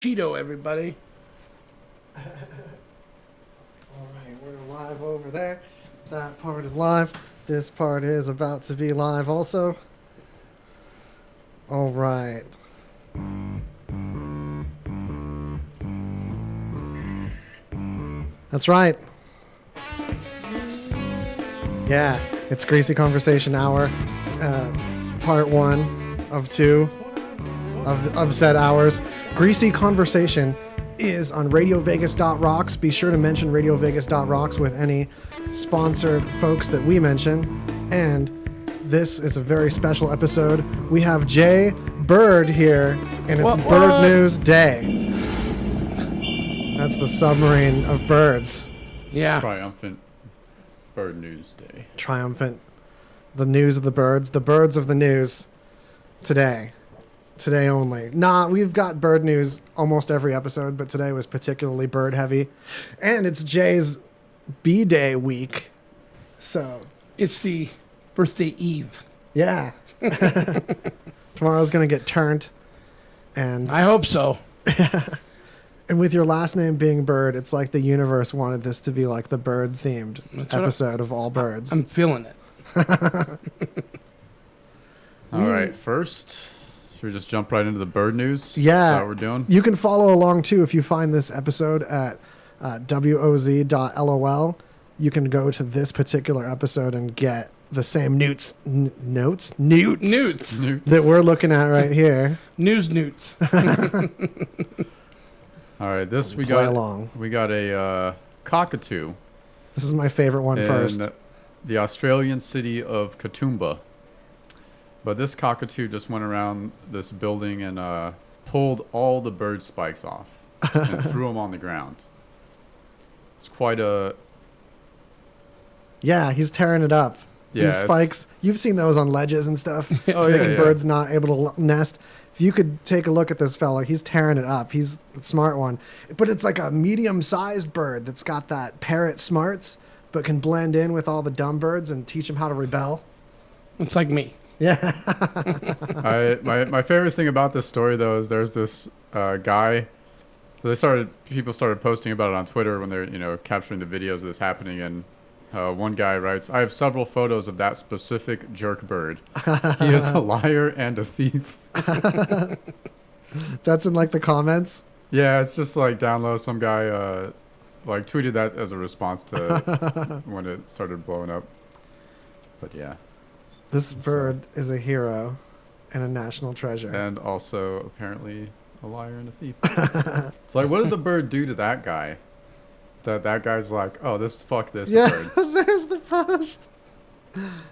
Cheeto, everybody. All right, we're live over there. That part is live. This part is about to be live also. All right. That's right. Yeah, it's Greasy Conversation Hour, part 1 of 2 of said hours. Greasy Conversation is on RadioVegas.rocks. Be sure to mention RadioVegas.rocks with any sponsored folks that we mention. And this is a very special episode. We have Jay Bird here, and it's Bird News Day. That's the submarine of birds. Yeah. Triumphant Bird News Day. Triumphant. The news of the birds of the news today. Today only. Nah, we've got bird news almost every episode, but today was particularly bird heavy. And it's Jay's B-Day week. So. It's the birthday eve. Yeah. Tomorrow's going to get turned. And I hope so. And with your last name being Bird, it's like the universe wanted this to be like the bird-themed episode of all birds. I'm feeling it. All right, first, should we just jump right into the bird news? Yeah. Is that what we're doing? You can follow along, too, if you find this episode at woz.lol. You can go to this particular episode and get the same newts that we're looking at right here. Newts. All right, this we Play got along. We got a cockatoo This is my favorite one in first. the Australian city of Katoomba. But this cockatoo just went around this building and pulled all the bird spikes off and threw them on the ground. It's quite a... Yeah, he's tearing it up. Yeah, These spikes, you've seen those on ledges and stuff, Oh, yeah, making yeah. birds not able to nest. If you could take a look at this fella, he's tearing it up. He's a smart one. But it's like a medium-sized bird that's got that parrot smarts, but can blend in with all the dumb birds and teach them how to rebel. It's like me. Yeah. My favorite thing about this story, though, is there's this guy. People started posting about it on Twitter when they're capturing the videos of this happening, and one guy writes, "I have several photos of that specific jerk bird. He is a liar and a thief." That's in like the comments. Yeah, it's just like down low. Some guy like tweeted that as a response to when it started blowing up. But yeah. This bird is a hero and a national treasure. And also apparently a liar and a thief. It's like, what did the bird do to that guy? That guy's like, oh, fuck this bird. There's the post.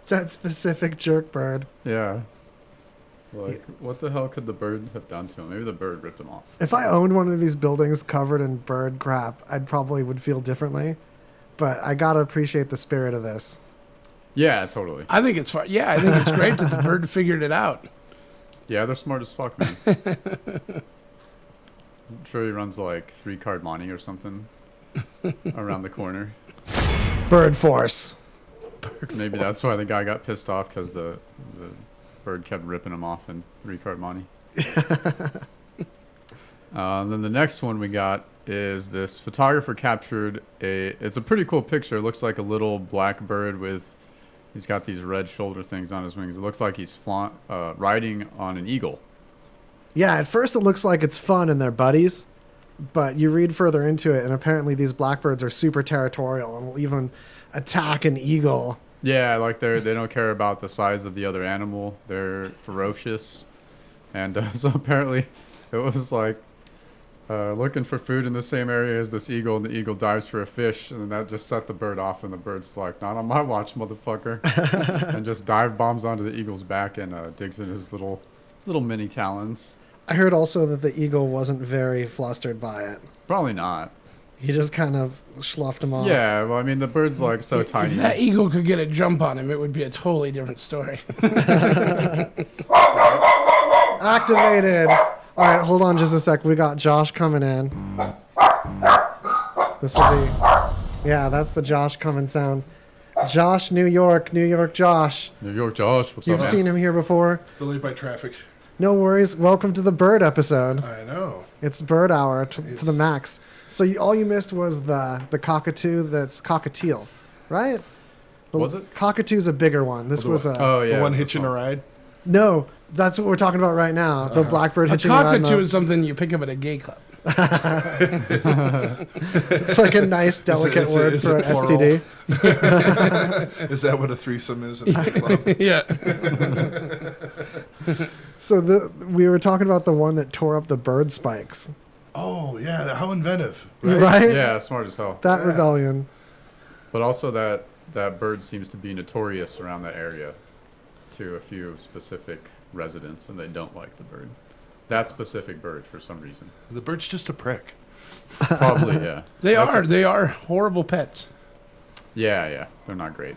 That specific jerk bird. Yeah. Like, what the hell could the bird have done to him? Maybe the bird ripped him off. If I owned one of these buildings covered in bird crap, I'd probably would feel differently. But I gotta appreciate the spirit of this. Yeah, totally. I think it's fun. Yeah, I think it's great that the bird figured it out. Yeah, they're smart as fuck, man. I'm sure he runs like 3-card money or something around the corner. Bird force. Maybe that's why the guy got pissed off, because the bird kept ripping him off in 3-card money. Then the next one we got is this photographer captured it's a pretty cool picture. It looks like a little black bird he's got these red shoulder things on his wings. It looks like he's riding on an eagle. Yeah, at first it looks like it's fun and they're buddies, but you read further into it, and apparently these blackbirds are super territorial and will even attack an eagle. Yeah, like they don't care about the size of the other animal. They're ferocious. And so apparently it was like looking for food in the same area as this eagle, and the eagle dives for a fish, and then that just set the bird off, and the bird's like, not on my watch, motherfucker. And just dive bombs onto the eagle's back and digs in his little mini talons. I heard also that the eagle wasn't very flustered by it. Probably not. He just kind of sloughed him off. Yeah, well, I mean, the bird's like so tiny. If that eagle could get a jump on him, it would be a totally different story. Activated. All right, hold on just a sec. We got Josh coming in. This will be... Yeah, that's the Josh coming sound. Josh, New York Josh. New York Josh, what's You've up, man? seen him here before. Delayed by traffic. No worries. Welcome to the bird episode. I know. It's bird hour to the max. So all you missed was the cockatoo. That's cockatiel, right? Was it? Cockatoo's a bigger one. This was a Oh yeah, The one this hitching a ride. no. That's what we're talking about right now. The blackbird A hitching a ride. cockatoo is something you pick up at a gay club. It's like a nice, delicate word is for it an plural? STD. Is that what a threesome is in the club? Yeah. So we were talking about the one that tore up the bird spikes, Oh yeah, how inventive, right? right? Yeah, smart as hell. That Yeah. rebellion. But also that bird seems to be notorious around that area to a few specific residents, and they don't like the bird. That specific bird for some reason. The bird's just a prick. Probably, yeah. They That's are. They are horrible pets. Yeah. They're not great.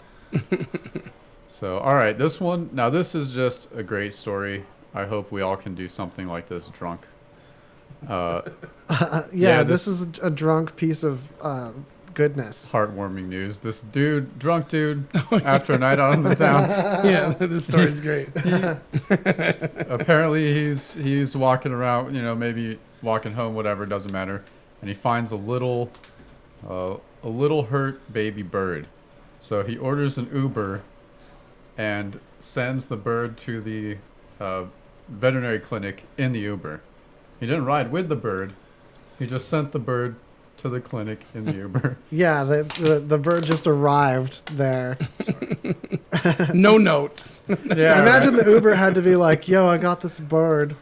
So, all right, this one. Now, this is just a great story. I hope we all can do something like this drunk. Yeah, this- this is a drunk piece of goodness. Heartwarming news. This drunk dude, after a night out in the town, Yeah, this story's great. apparently he's walking around, maybe walking home, whatever, doesn't matter, and he finds a little hurt baby bird. So he orders an Uber and sends the bird to the veterinary clinic in the Uber. He didn't ride with the bird. He just sent the bird to the clinic in the Uber. Yeah, the bird just arrived there. No note. Yeah. Imagine the Uber had to be like, "Yo, I got this bird."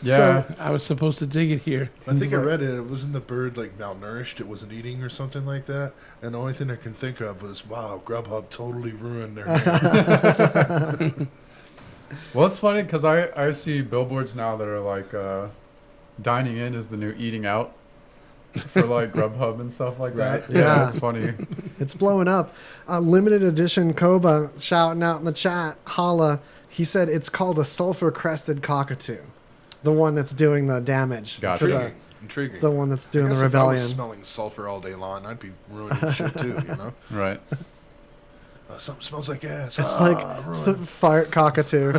Yeah. I was supposed to take it here. I think I read it. Wasn't the bird like malnourished? It wasn't eating or something like that. And the only thing I can think of was, wow, Grubhub totally ruined their name. Well, it's funny because I see billboards now that are like dining in is the new eating out for like Grubhub and stuff like that. Right. Yeah, Yeah. it's funny. It's blowing up. Limited edition Koba shouting out in the chat. Holla. He said it's called a sulfur-crested cockatoo. The one that's doing the damage. Gotcha. To Intriguing. the one that's I doing guess the if I was rebellion. smelling sulfur all day long, I'd be ruining shit too, you know? Right. Something smells like ass. It's like the ruined. fart cockatoo.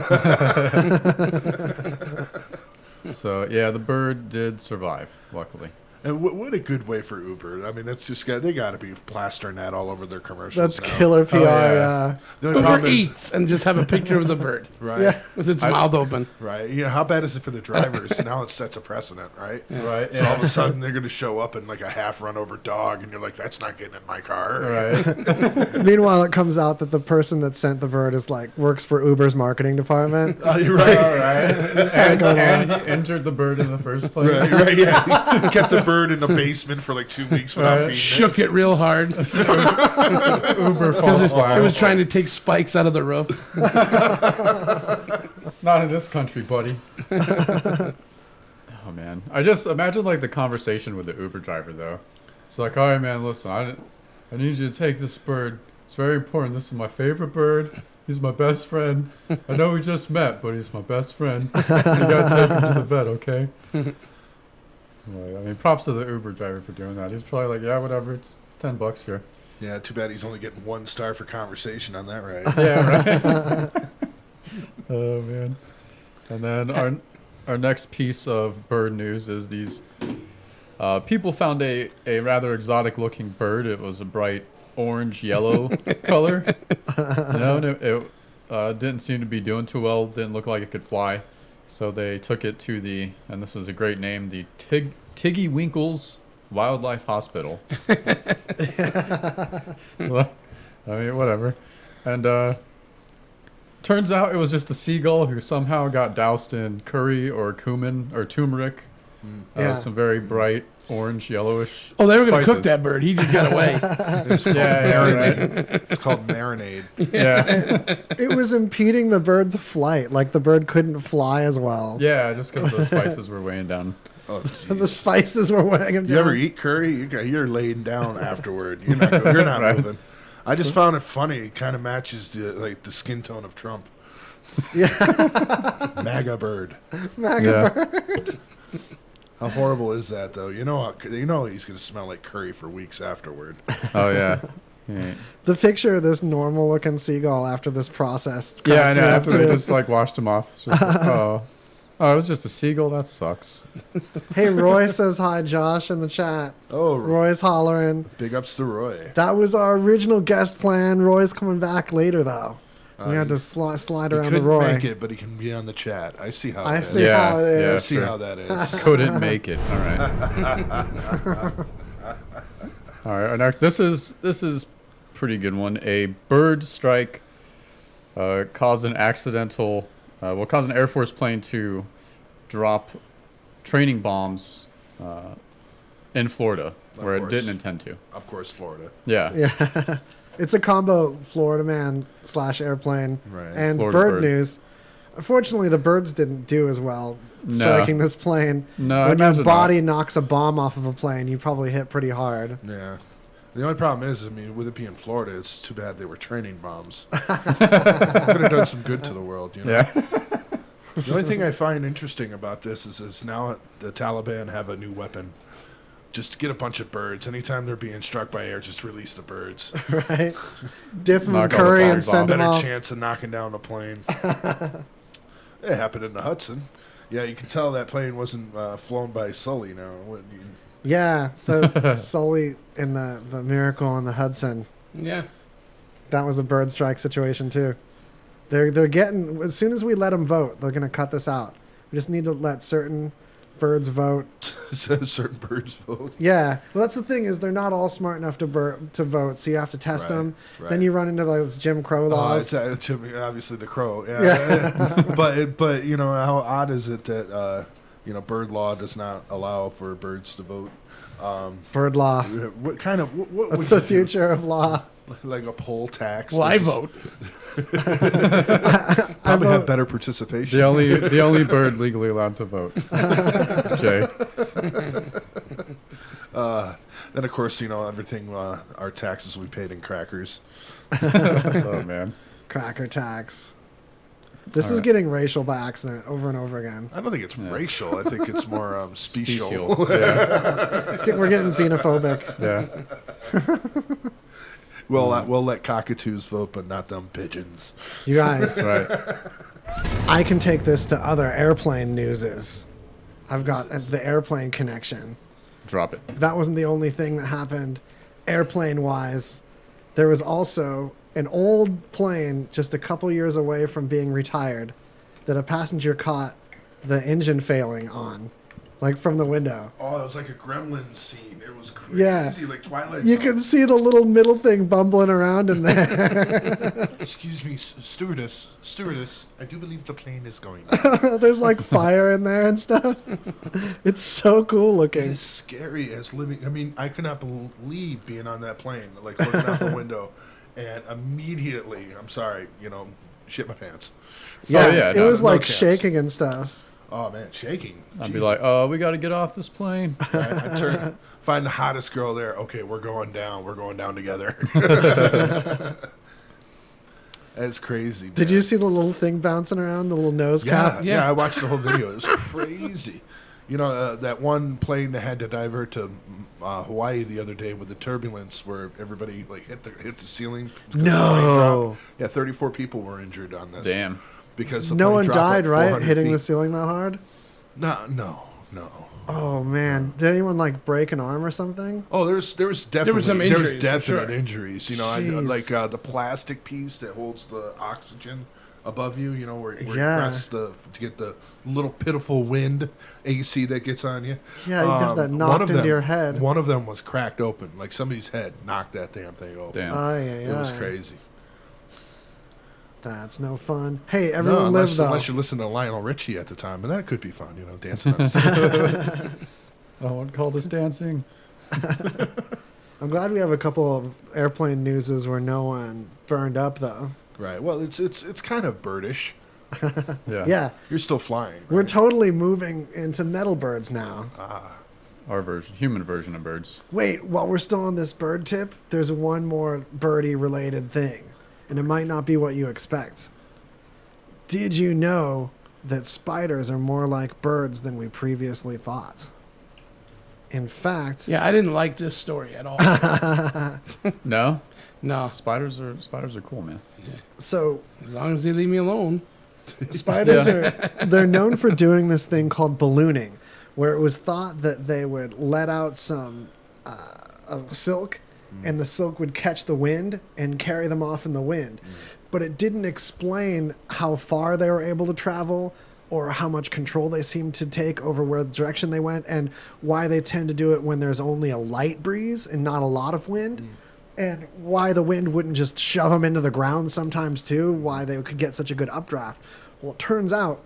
So yeah, the bird did survive, luckily. And what a good way for Uber. I mean, that's just they got to be plastering that all over their commercials. That's now. killer PR. yeah. The only Uber problem is- eats and just have a picture of the bird Right. Yeah. with its mouth open. Right. You know, how bad is it for the drivers? Now it sets a precedent, right? Right. So all of a sudden they're going to show up in like a half run over dog, and you're like, that's not getting in my car. Right. Meanwhile, it comes out that the person that sent the bird is like works for Uber's marketing department. Oh, you're right. All right. And he injured the bird in the first place. Right, yeah. He kept the bird in the basement for like 2 weeks without feeding Shook it real hard. Uber false It flag. was trying to take spikes out of the roof. Not in this country, buddy. Oh man, I just imagine like the conversation with the Uber driver though. It's like, all right, man, listen, I need you to take this bird. It's very important. This is my favorite bird. He's my best friend. I know we just met, but he's my best friend. You gotta take him to the vet, okay? Like, I mean, props to the Uber driver for doing that. He's probably like, yeah, whatever. It's $10, sure. Yeah, too bad he's only getting 1 star for conversation on that ride. Yeah, right. Oh man. And then our next piece of bird news is these people found a rather exotic looking bird. It was a bright orange yellow color. And it didn't seem to be doing too well. Didn't look like it could fly. So they took it to and this is a great name, the Tiggy Winkles Wildlife Hospital. Well, I mean, whatever. And turns out it was just a seagull who somehow got doused in curry or cumin or turmeric. Yeah. Some very bright orange, yellowish. Oh, they were going to cook spices. that bird. He just got away. It's called Yeah, marinade. right. It's called marinade. Yeah, It was impeding the bird's flight. Like the bird couldn't fly as well. yeah, just because the spices were weighing down. Oh, The jeez. spices were weighing him down. You ever eat curry? You're laying down afterward. You're not Right. moving. I just found it funny. It kind of matches the skin tone of Trump. Yeah. MAGA bird. MAGA Yeah. How horrible is that, though? You know he's going to smell like curry for weeks afterward. Oh yeah. Yeah, The picture of this normal looking seagull after this process. yeah I cracks know. me up, After they too. just like washed him off. It's just like, oh. Oh, it was just a seagull. That sucks. Hey, Roy says hi, Josh, in the chat. Oh, Roy's hollering. big ups to Roy. That was our original guest plan. Roy's coming back later, though. We had to He slide around the couldn't Roy. make it, but he can be on the chat. I see how I it is. see how it Yeah, is. I see sure. how that is. Couldn't make it. All right. All right. Our next. This is pretty good one. A bird strike caused an accidental. Caused an Air Force plane to drop training bombs in Florida, where it course. didn't intend to. Of course, Florida. Yeah. Yeah. It's a combo Florida man / airplane. Right. And Florida bird bird. news. Unfortunately, the birds didn't do as well No. striking this plane. No, I When your imagine body knocks a bomb off of a plane, you probably hit pretty hard. Yeah. The only problem is, I mean, with it being Florida, it's too bad they were training bombs. Could have done some good to the world, you know. Yeah. The only thing I find interesting about this is now the Taliban have a new weapon. Just get a bunch of birds. Anytime they're being struck by air, just release the birds. Right? Dip them in Knock all the curry and bombs send off. them Better off. chance of knocking down a plane. It happened in the Hudson. Yeah, you can tell that plane wasn't flown by Sully now. Yeah, the Sully in the Miracle on the Hudson. Yeah. That was a bird strike situation too. They're getting, as soon as we let them vote, they're gonna cut this out. We just need to let certain birds vote. Certain birds vote. Yeah, well, that's the thing is they're not all smart enough to vote, so you have to test Right, them. right. Then you run into those Jim Crow Oh, laws. it's obviously the crow. Yeah. but you know, how odd is it that bird law does not allow for birds to vote? Bird law. What kind of what That's would the you do? future of law. Like a poll tax? Well, that I just vote. Probably vote. have better participation. The only bird legally allowed to vote. Jay. Then of course, everything our taxes we paid in crackers. Oh man. Cracker tax. This All is right. getting racial by accident over and over again. I don't think it's Yeah. racial. I think it's more special. Yeah. We're getting xenophobic. Yeah. We'll let cockatoos vote, but not them pigeons. You guys, That's right. I can take this to other airplane newses. I've got the airplane connection. Drop it. That wasn't the only thing that happened airplane-wise. There was also an old plane just a couple years away from being retired that a passenger caught the engine failing on, like from the window. Oh, it was like a gremlin scene. It was crazy, Yeah. like Twilight You Zone. can see the little middle thing bumbling around in there. Excuse me, stewardess. I do believe the plane is going. There's like fire in there and stuff. It's so cool It looking. is scary as living. I mean, I could not believe being on that plane, like looking out the window, and immediately, I'm sorry, shit my pants. Yeah, yeah, it no, was no like chance. shaking and stuff. Oh man, shaking. I'd be Jesus. like, oh, we got to get off this plane. I find the hottest girl there. Okay, we're going down. We're going down together. That's crazy. Did man. you see the little thing bouncing around, the little nose Yeah, cap? yeah, I watched the whole video. It was crazy. That one plane that had to divert to Hawaii the other day with the turbulence, where everybody hit the ceiling. because the plane No. dropped. Yeah, 34 people were injured on this. Damn. Because the No plane one dropped, died, like, right? 400 Hitting the feet. ceiling that hard? No. Oh man! Did anyone break an arm or something? Oh, there was definitely some there was injuries, for definite sure. injuries. Jeez. The plastic piece that holds the oxygen above you. Where you Yeah. press to get the little pitiful wind AC that gets on you. Yeah, you have that one knocked of into them- your head. One of them was cracked open. Like somebody's head knocked that damn thing open. Damn. It was crazy. That's no fun. Hey, No, everyone live though. unless you listen to Lionel Richie at the time, and that could be fun. Dancing on stage. I won't call this dancing. I'm glad we have a couple of airplane newses where no one burned up though. Right. Well, it's kind of birdish. Yeah. Yeah, You're still flying. we're right? totally moving into metal birds now. Our version, human version of birds. Wait, while we're still on this bird tip, there's one more birdie related thing, and it might not be what you expect. Did you know that spiders are more like birds than we previously thought? In fact, Yeah, I didn't like this story at all. No, No, spiders are cool, man. so as long as they leave me alone. Spiders they're known for doing this thing called ballooning, where it was thought that they would let out some of silk, and the silk would catch the wind and carry them off in the wind. But it didn't explain how far they were able to travel or how much control they seemed to take over where the direction they went, and why they tend to do it when there's only a light breeze and not a lot of wind. And why the wind wouldn't just shove them into the ground sometimes too, why they could get such a good updraft. Well, it turns out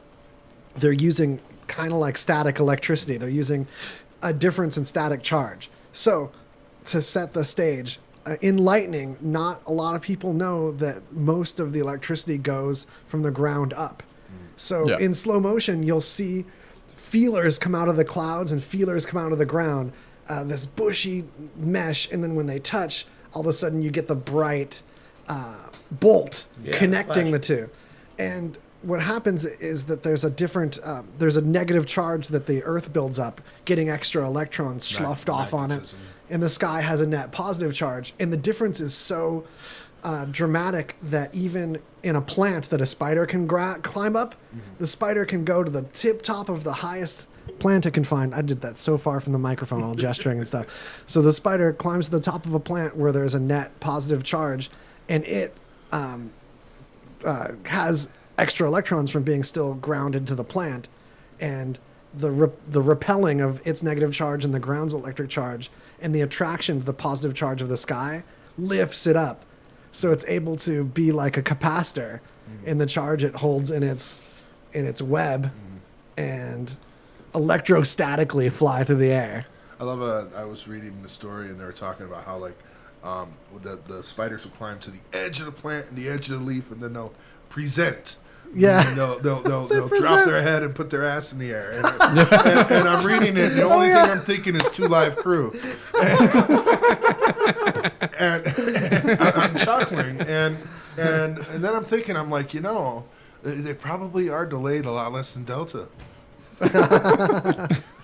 they're using kind of like static electricity. They're using a difference in static charge. So, to set the stage, in lightning, not a lot of people know that most of the electricity goes from the ground up. So, in slow motion, you'll see feelers come out of the clouds and feelers come out of the ground, this bushy mesh, and then when they touch, all of a sudden you get the bright bolt connecting the two. And what happens is that there's a different, there's a negative charge that the Earth builds up, getting extra electrons sloughed off on it. And the sky has a net positive charge. And the difference is so dramatic that even in a plant that a spider can climb up, the spider can go to the tip top of the highest plant it can find. I did that so far from the microphone, all gesturing and stuff. So the spider climbs to the top of a plant where there's a net positive charge, and it has extra electrons from being still grounded to the plant, and the repelling of its negative charge and the ground's electric charge and the attraction to the positive charge of the sky lifts it up. So it's able to be like a capacitor in the charge it holds in its web, and electrostatically fly through the air. I love. I was reading the story, and they were talking about how the spiders will climb to the edge of the plant and the edge of the leaf, and then they'll present. Yeah. And they'll drop their head and put their ass in the air. And I'm reading it, and the only thing I'm thinking is 2 Live Crew. And I'm chuckling, and then I'm thinking, I'm like, they probably are delayed a lot less than Delta.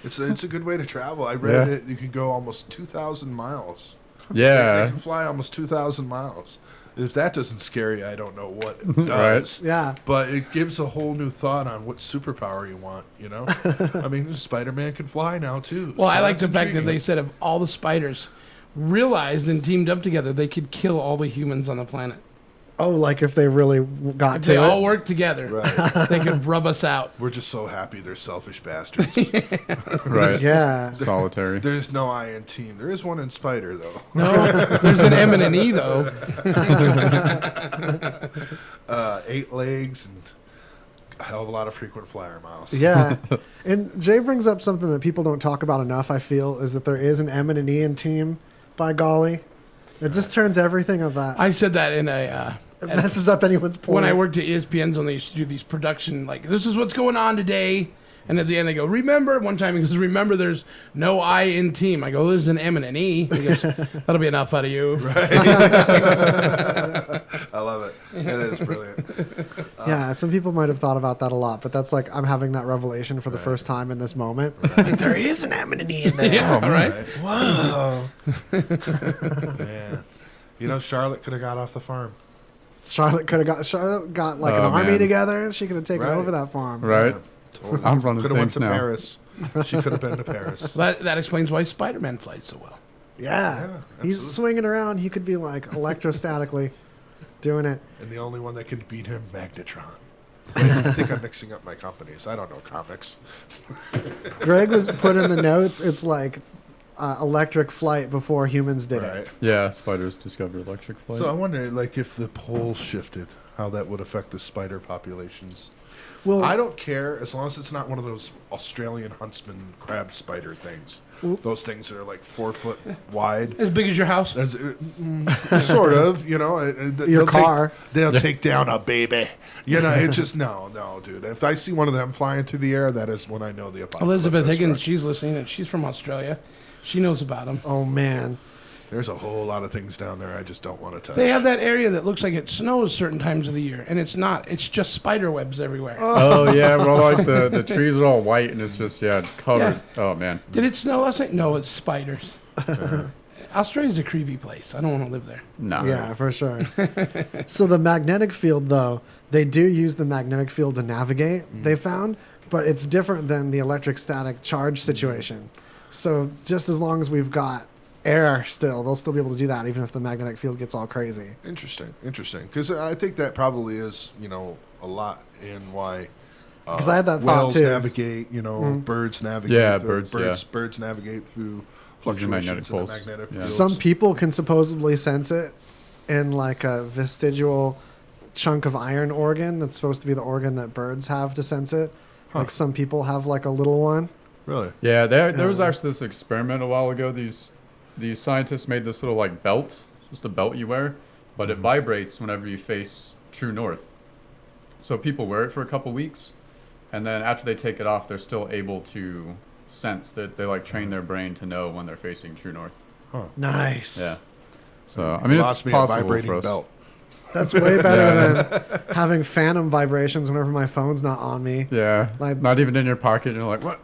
It's a good way to travel. I read it. You can go almost 2,000 miles. Yeah. They can fly almost 2,000 miles. If that doesn't scare you, I don't know what it does. Right. Yeah. But it gives a whole new thought on what superpower you want, I mean, Spider-Man can fly now, too. Well, So I like that's the fact that intriguing. they said if all the spiders realized and teamed up together, they could kill all the humans on the planet. Oh, like if they really got If to they it? all worked together, Right. they could rub us out. We're just so happy they're selfish bastards. Right. Yeah. Solitary. There's no I in team. There is one in Spider, though. No, there's an M and an E, though. 8 legs and a hell of a lot of frequent flyer miles. Yeah. And Jay brings up something that people don't talk about enough, I feel, is that there is an M and an E in team, by golly. It just turns everything of that. I said that in a... It messes up anyone's point. when I worked at ESPN Zone, they used to do these production, like, this is what's going on today. And at the end, they go, remember? One time he goes, remember, there's no I in team. I go, there's an M and an E. He goes, that'll be enough out of you. Right. I love it. It is brilliant. Yeah, some people might have thought about that a lot, but that's like I'm having that revelation for the first time in this moment. Like, there is an M and an E in there. Yeah, Oh, right? Whoa. Man. Charlotte could have got off the farm. Charlotte got like an Oh, army man. together. She could have taken Right. over that farm. Right. Yeah, totally. I'm running Could have went things to now. Paris. She could have been to Paris. That explains why Spider-Man flies so well. Yeah. Yeah, He's absolutely. swinging around. He could be like electrostatically doing it. And the only one that can beat him, Magnetron. I think I'm mixing up my companies. I don't know comics. Greg was put in the notes. It's like electric flight before humans did Right. it. Yeah, spiders discovered electric flight. So I wonder, like, if the poles shifted, how that would affect the spider populations. Well, I don't care as long as it's not one of those Australian huntsman crab spider things. Those things that are like 4 foot wide. As big as your house. Sort of, your they'll car. They'll take down a baby. It's just, no, dude. If I see one of them flying through the air, that is when I know the apocalypse. Elizabeth has Higgins, struck. she's listening, and she's from Australia. She knows about them. Oh man. There's a whole lot of things down there I just don't want to touch. They have that area that looks like it snows certain times of the year, and it's not. It's just spider webs everywhere. Oh yeah, well like the trees are all white and it's just covered. Yeah. Oh man. Did it snow last night? No, it's spiders. Australia's a creepy place. I don't want to live there. No. Yeah, for sure. So the magnetic field, though, they do use the magnetic field to navigate, they found, but it's different than the electric static charge situation. So just as long as we've got air still, they'll still be able to do that, even if the magnetic field gets all crazy. Interesting. Because I think that probably is, a lot in why 'Cause I had that thought, whales too. navigate, birds navigate. Yeah, Birds navigate through Using magnetic fluctuations in the poles. magnetic Yeah. fields. Some people can supposedly sense it in like a vestigial chunk of iron organ that's supposed to be the organ that birds have to sense it. Huh. Like some people have like a little one. Really? Yeah, there was actually this experiment a while ago. These scientists made this little like belt, just a belt you wear, but it vibrates whenever you face true north. So people wear it for a couple weeks, and then after they take it off, they're still able to sense that they like train their brain to know when they're facing true north. Huh. Nice. Yeah. So I mean, Lost it's me a possible vibrating for us. belt. That's way better than having phantom vibrations whenever my phone's not on me. Yeah. Like- Not even in your pocket. You're like, what?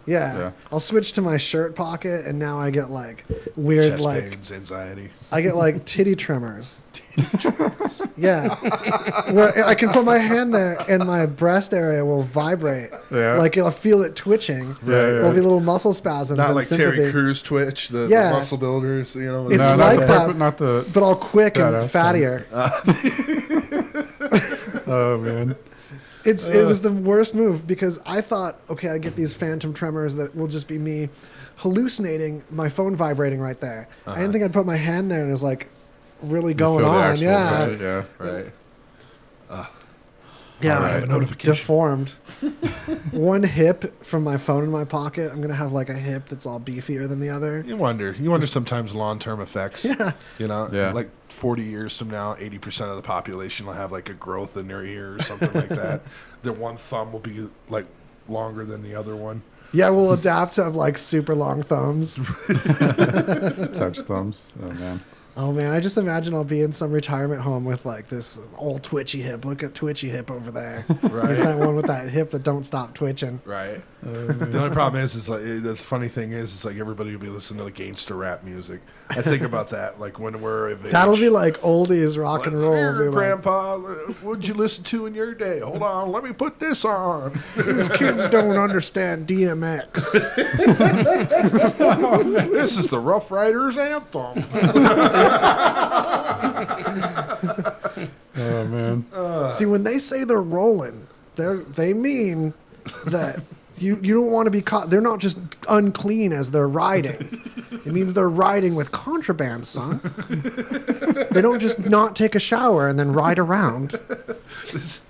Yeah. Yeah. I'll switch to my shirt pocket and now I get like weird Chest like pains, anxiety. I get like titty tremors. Yeah. Where I can put my hand there and my breast area will vibrate. Yeah. Like I'll feel it twitching. Yeah, yeah. There'll be little muscle spasms Not and like sympathy. Terry Crews Twitch, the Yeah. muscle builders, It's No, like not that. the, not the. But all quick and Badass kind. fattier. Oh man. It was the worst move because I thought, okay, I get these phantom tremors that will just be me hallucinating my phone vibrating right there. I didn't think I'd put my hand there and it was like really going feel the on. actual Yeah. pressure, yeah. Right. Yeah, All right, I have a notification. deformed. One hip from my phone in my pocket. I'm gonna have like a hip that's all beefier than the other. You wonder sometimes long-term effects. Yeah. Yeah. Like 40 years from now, 80% of the population will have like a growth in their ear or something like that. Their one thumb will be like longer than the other one. Yeah, we'll adapt to have like super long thumbs. Touch thumbs. Oh man. Oh man, I just imagine I'll be in some retirement home with like this old twitchy hip. Look at twitchy hip over there. Right. He's that one with that hip that don't stop twitching. Right. The only problem is like the funny thing is like everybody will be listening to like gangster rap music. I think about that like when we're of age. That'll be like oldies rock Like, and roll. "Here, Be like, Grandpa, what'd you listen to in your day? Hold on, let me put this on. These kids don't understand DMX. This is the Rough Riders anthem. Oh man. See, when they say they're rolling, they mean that you don't want to be caught. They're not just unclean as they're riding. It means they're riding with contraband, son. They don't just not take a shower and then ride around. This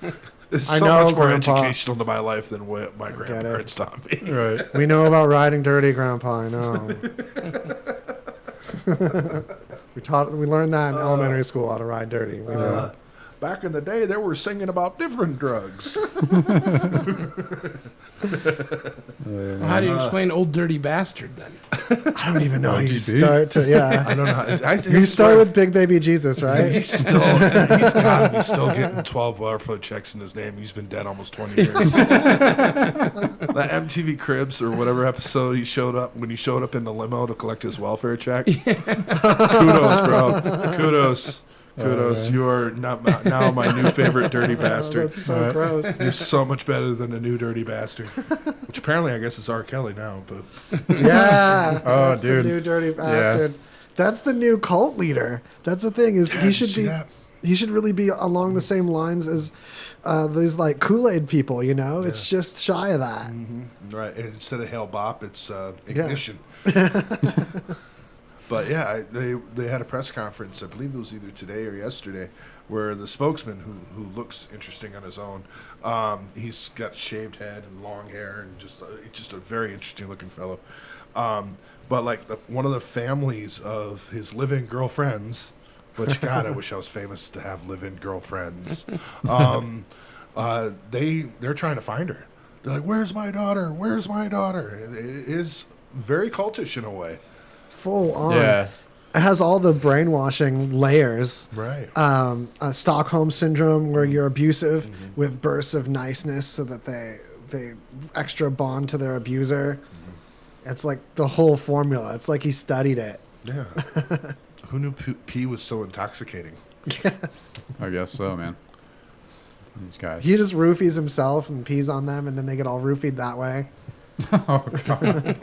is I so know, much more Grandpa. educational to my life than what my grandparents taught me. Right. We know about riding dirty, Grandpa. I know. We learned that in elementary school how to ride dirty. We know. Back in the day, they were singing about different drugs. Well, how do you explain Old Dirty Bastard then? I don't even know how you ODB? start to. Yeah. I don't know. You start with Big Baby Jesus, right? He's still getting 12-hour-foot checks in his name. He's been dead almost 20 years. That MTV Cribs or whatever episode he showed up when he showed up in the limo to collect his welfare check. Kudos, bro. Kudos. You are now my new favorite dirty bastard. That's so gross. You're so much better than a new dirty bastard. Which apparently I guess is R. Kelly now, but Yeah. Oh, that's dude. The new dirty bastard. That's the new cult leader. That's the thing is he should see be. that? He should really be along the same lines as these like Kool-Aid people. You know, it's just shy of that. right. Instead of Hail Bop, it's Ignition. But yeah, they had a press conference. I believe it was either today or yesterday, where the spokesman, who looks interesting on his own, he's got shaved head and long hair and just a very interesting looking fellow. But like one of the families of his live-in girlfriends, which God, I wish I was famous to have live-in girlfriends. They're trying to find her. They're like, "Where's my daughter? Where's my daughter?" It is very cultish in a way. Full on. Yeah. It has all the brainwashing layers. Right. Stockholm syndrome, where you're abusive with bursts of niceness, so that they extra bond to their abuser. It's like the whole formula. It's like he studied it. Yeah. Who knew pee was so intoxicating? I guess so, man. These guys. He just roofies himself and pees on them, and then they get all roofied that way. Oh, God.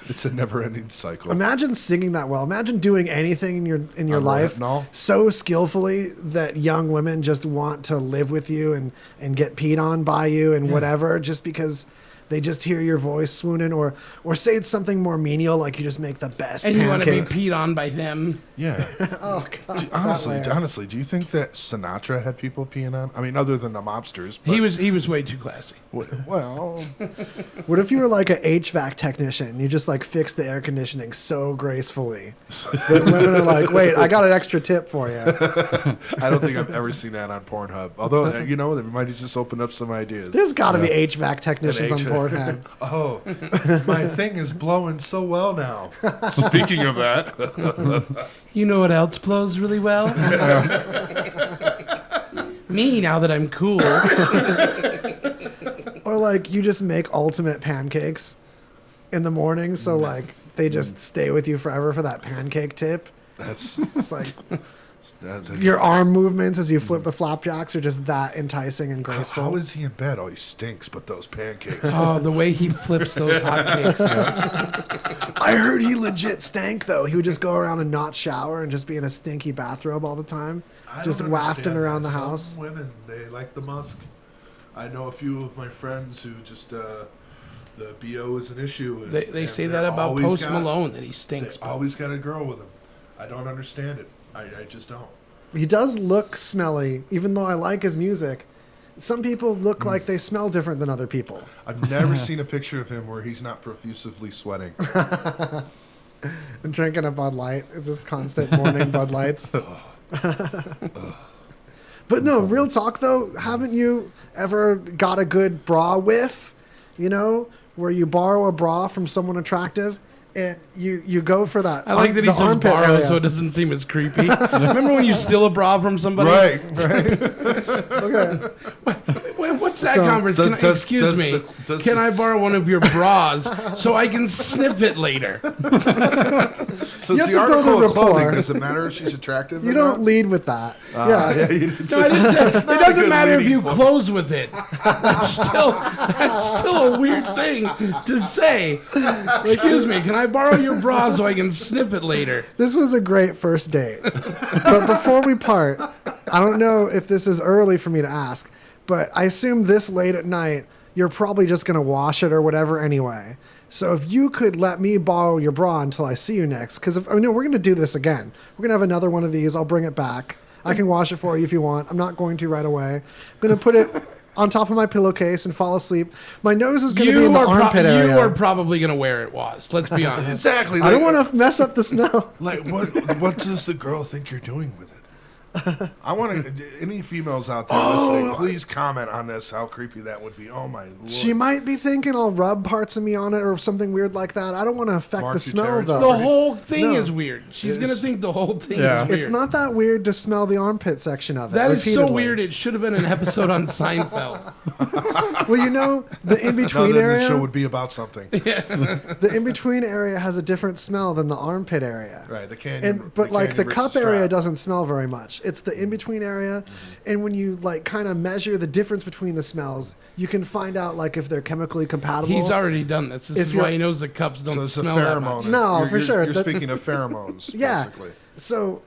It's a never-ending cycle. Imagine singing that well. Imagine doing anything in your life Retinol? so skillfully that young women just want to live with you and get peed on by you and whatever, just because they just hear your voice swooning, or say it's something more menial, like you just make the best And pancakes. you want to be peed on by them. Yeah. Oh God! Honestly, do you think that Sinatra had people peeing on? I mean, other than the mobsters. But, He was way too classy. well, What if you were like an HVAC technician? You just like fix the air conditioning so gracefully that women are like, "Wait, I got an extra tip for you." I don't think I've ever seen that on Pornhub. Although, they might have just opened up some ideas. There's got to be HVAC technicians on Pornhub. Oh, my thing is blowing so well now. Speaking of that, You know what else blows really well? Me, now that I'm cool. Or like you just make ultimate pancakes in the morning, so like they just stay with you forever for that pancake tip. that's It's like that's. your arm movements as you flip the flapjacks are just that enticing and How graceful. is he in bed? Oh, he stinks, but those pancakes. Oh, the way he flips those hotcakes. I heard he legit stank though. He would just go around and not shower and just be in a stinky bathrobe all the time, I just don't wafting understand around that. the Some house. women, they like the musk. I know a few of my friends who just the BO is an issue. And, They and say they're that about always Post got- Malone, that he They stinks. always got a girl with him. I don't understand it. I just don't. He does look smelly, even though I like his music. Some people look like they smell different than other people. I've never seen a picture of him where he's not profusively sweating. And drinking a Bud Light, it's just constant morning Bud Lights. But no, real talk though, haven't you ever got a good bra whiff? You know, where you borrow a bra from someone attractive and you go for that. I like that he the says armpit borrow area. so it doesn't seem as creepy. Remember when you steal a bra from somebody? Right. Okay. What's that So- conversation? Excuse does me. does Can I borrow one of your bras so I can sniff it later? So You it's have the to build article a of clothing. rapport. Does it matter if she's attractive You or don't not? lead with that. Yeah. Yeah, you didn't No, say- I didn't say, it not a doesn't good matter if leading you point. close with it. That's still a weird thing to say. Excuse me, can I borrow your bra so I can sniff it later? This was a great first date. But before we part, I don't know if this is early for me to ask, but I assume this late at night, you're probably just going to wash it or whatever anyway. So if you could let me borrow your bra until I see you next, because we're going to do this again. We're going to have another one of these. I'll bring it back. I can wash it for you if you want. I'm not going to right away. I'm going to put it on top of my pillowcase and fall asleep. My nose is going to be in the armpit area. You are probably going to wear it was. Let's be honest. Exactly. I don't want to mess up the smell. Like, what does the girl think you're doing with it? I want to. Any females out there listening, please comment on this. How creepy that would be. Oh my lord. She might be thinking I'll rub parts of me on it or something weird like that. I don't want to affect Mark the your smell territory. though. The whole thing No. is weird. She's It going to is. think the whole thing Yeah. is weird. It's not that weird to smell the armpit section of it. That is so repeatedly. weird. It should have been an episode on Seinfeld. Well, you know, the in No, between then area. the show would be about something. The in between area has a different smell than the armpit area. Right. The canyon. But like the canyon cup versus area strap. doesn't smell very much. It's the in between area, and when you like kind of measure the difference between the smells, you can find out like if they're chemically compatible. He's already done this. This If is you're- why he knows the cups don't So it's a smell that pheromone. much. No, You're- for you're- sure. You're That- speaking of pheromones, Yeah. basically. So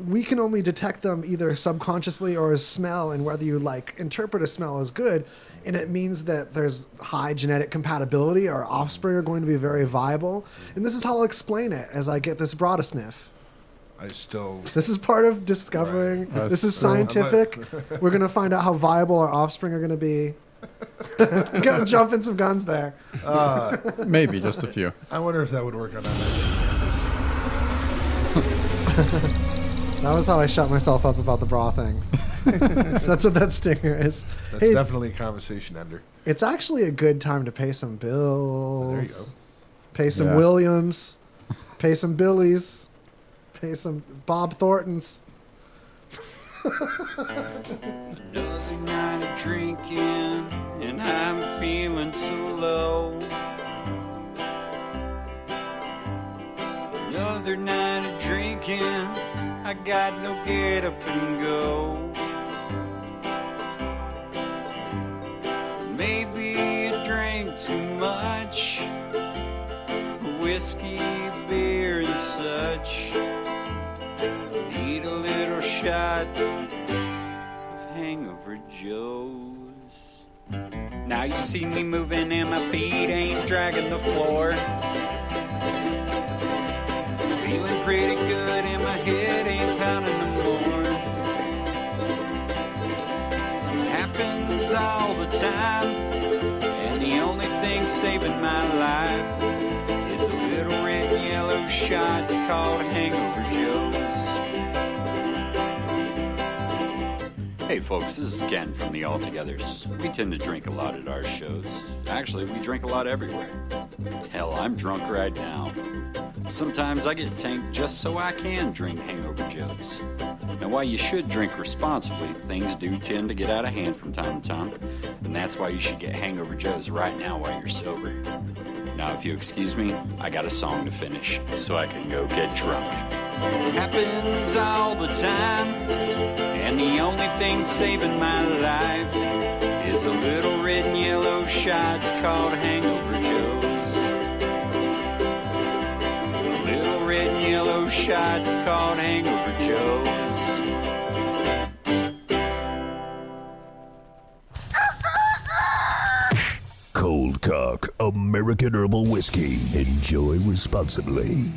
we can only detect them either subconsciously or as smell, and whether you like interpret a smell as good, and it means that there's high genetic compatibility. Our offspring are going to be very viable, and this is how I'll explain it as I get this bra to sniff. I still. This is part of discovering. Right. This is That's cool. scientific. We're going to find out how viable our offspring are going to be. Going to jump in some guns there. Maybe just a few. I wonder if that would work on that. That was how I shut myself up about the bra thing. That's what that stinger is. That's Hey, definitely a conversation ender. it's actually a good time to pay some bills. There you go. Pay some Yeah. Williams. Pay some Billies. Pay some Bob Thorntons. Another night of drinking, and I'm feeling so low. Another night of drinking, I got no get up and go. Maybe I drank too much whiskey, beer, and such. Need a little shot of Hangover Joe's. Now you see me moving and my feet ain't dragging the floor. Feeling pretty good and my head ain't pounding no more. Happens all the time, and the only thing saving my life is a little red and yellow shot called Hangover Joe's. Hey folks, this is Ken from the Altogether's. We tend to drink a lot at our shows. Actually, we drink a lot everywhere. Hell, I'm drunk right now. Sometimes I get tanked just so I can drink Hangover Joe's. Now, while you should drink responsibly, things do tend to get out of hand from time to time, and that's why you should get Hangover Joe's right now while you're sober. Now, if you excuse me, I got a song to finish, so I can go get drunk. Happens all the time, and the only thing saving my life is a little red and yellow shot called Hangover Joe's. A little red and yellow shot called Hangover Joe's. Cold Cock American Herbal Whiskey. Enjoy responsibly.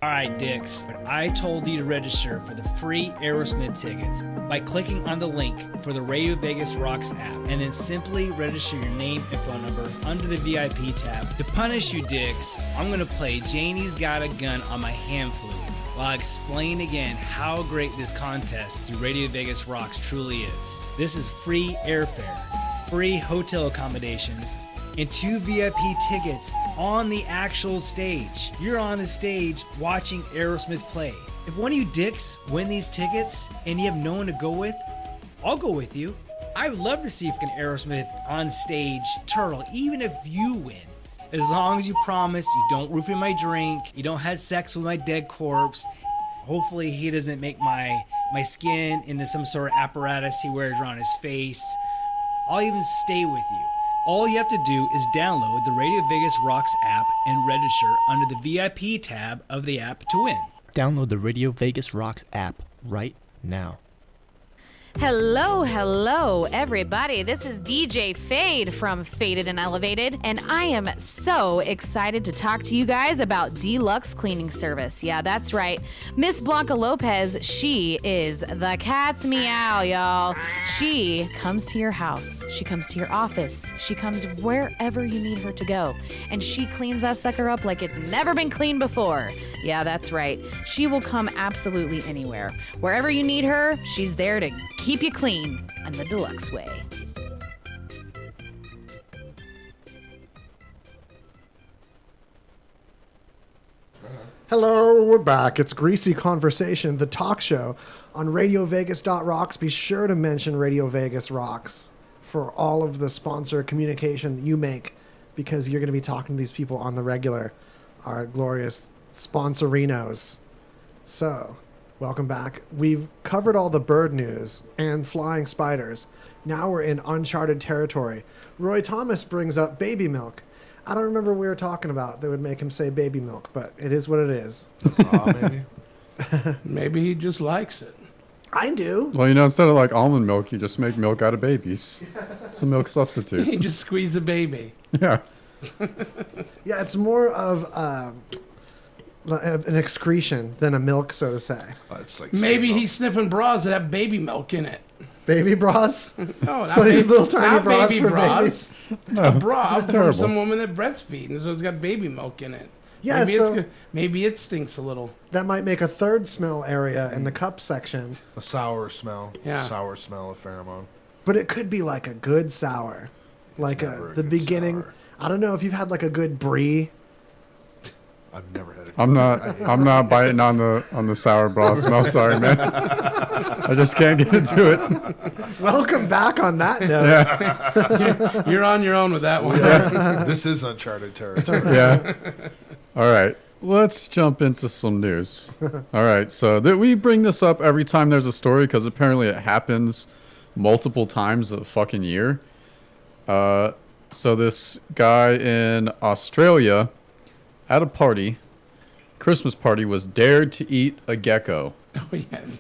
All right, Dicks. I told you to register for the free Aerosmith tickets by clicking on the link for the Radio Vegas Rocks app and then simply register your name and phone number under the VIP tab. To punish you, Dicks, I'm going to play Janie's Got a Gun on my hand flute while I explain again how great this contest through Radio Vegas Rocks truly is. This is free airfare, free hotel accommodations, and 2 VIP tickets on the actual stage. You're on the stage watching Aerosmith play. If one of you dicks win these tickets and you have no one to go with, I'll go with you. I would love to see if Aerosmith on stage turtle, even if you win. As long as you promise you don't roofie my drink, you don't have sex with my dead corpse. Hopefully he doesn't make my skin into some sort of apparatus he wears around his face. I'll even stay with you. All you have to do is download the Radio Vegas Rocks app and register under the VIP tab of the app to win. Download the Radio Vegas Rocks app right now. Hello, everybody. This is DJ Fade from Faded and Elevated, and I am so excited to talk to you guys about Deluxe Cleaning Service. Yeah, that's right. Miss Blanca Lopez, she is the cat's meow, y'all. She comes to your house. She comes to your office. She comes wherever you need her to go, and she cleans that sucker up like it's never been cleaned before. Yeah, that's right. She will come absolutely anywhere. Wherever you need her, she's there to keep you clean in the deluxe way. Hello, we're back. It's Greasy Conversation, the talk show on RadioVegas.rocks. Be sure to mention Radio Vegas Rocks for all of the sponsor communication that you make, because you're going to be talking to these people on the regular, our glorious sponsorinos. So, welcome back. We've covered all the bird news and flying spiders. Now we're in uncharted territory. Roy Thomas brings up baby milk. I don't remember what we were talking about that would make him say baby milk, but it is what it is. Maybe. Maybe he just likes it. I do. Well, instead of like almond milk, you just make milk out of babies. It's a milk substitute. He just squeeze a baby. Yeah. Yeah, it's more of an excretion than a milk, so to say. It's like Maybe he's sniffing bras that have baby milk in it. Baby bras? No, not But these baby, little tiny not bras baby for bras. babies. A bra that's for terrible. some woman that breastfeeds, so it's got baby milk in it. Yeah, Maybe it stinks a little. that might make a third smell area in the cup section. a sour smell. Yeah. Sour smell, a pheromone. But it could be like a good sour. Like never a the good beginning. sour. I don't know if you've had like a good brie. I've never had it. I'm not biting on the sour bra smell. Sorry, man. I just can't get into it. Welcome back on that note. Yeah. You're on your own with that one. This is uncharted territory. Yeah. All right. let's jump into some news. All right, so we bring this up every time there's a story because apparently it happens multiple times a fucking year. So this guy in Australia at a party, Christmas party, was dared to eat a gecko. Oh, yes.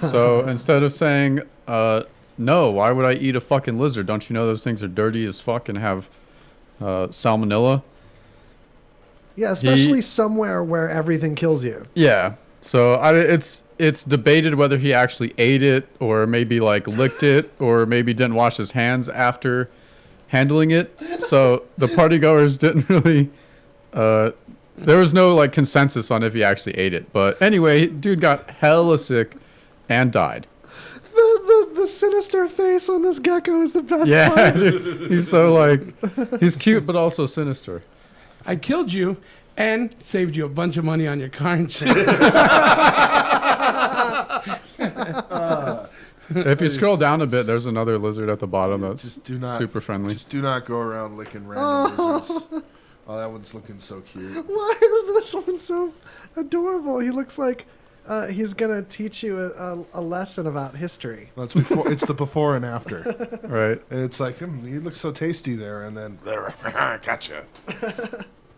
So instead of saying, no, why would I eat a fucking lizard? Don't you know those things are dirty as fuck and have salmonella? Yeah, especially somewhere where everything kills you. Yeah. So it's debated whether he actually ate it or maybe like licked it or maybe didn't wash his hands after handling it. So the partygoers didn't really there was no like consensus on if he actually ate it. But anyway, dude got hella sick and died. The sinister face on this gecko is the best Yeah, part. dude, he's so like he's cute but also sinister. I killed you and saved you a bunch of money on your car insurance. If you scroll down a bit, there's another lizard at the bottom that's super friendly. Just do not go around licking random lizards. Oh, that one's looking so cute. Why is this one so adorable? He looks like he's gonna teach you a lesson about history. Well, it's the before and after. Right. And it's like, you look so tasty there, and then gotcha.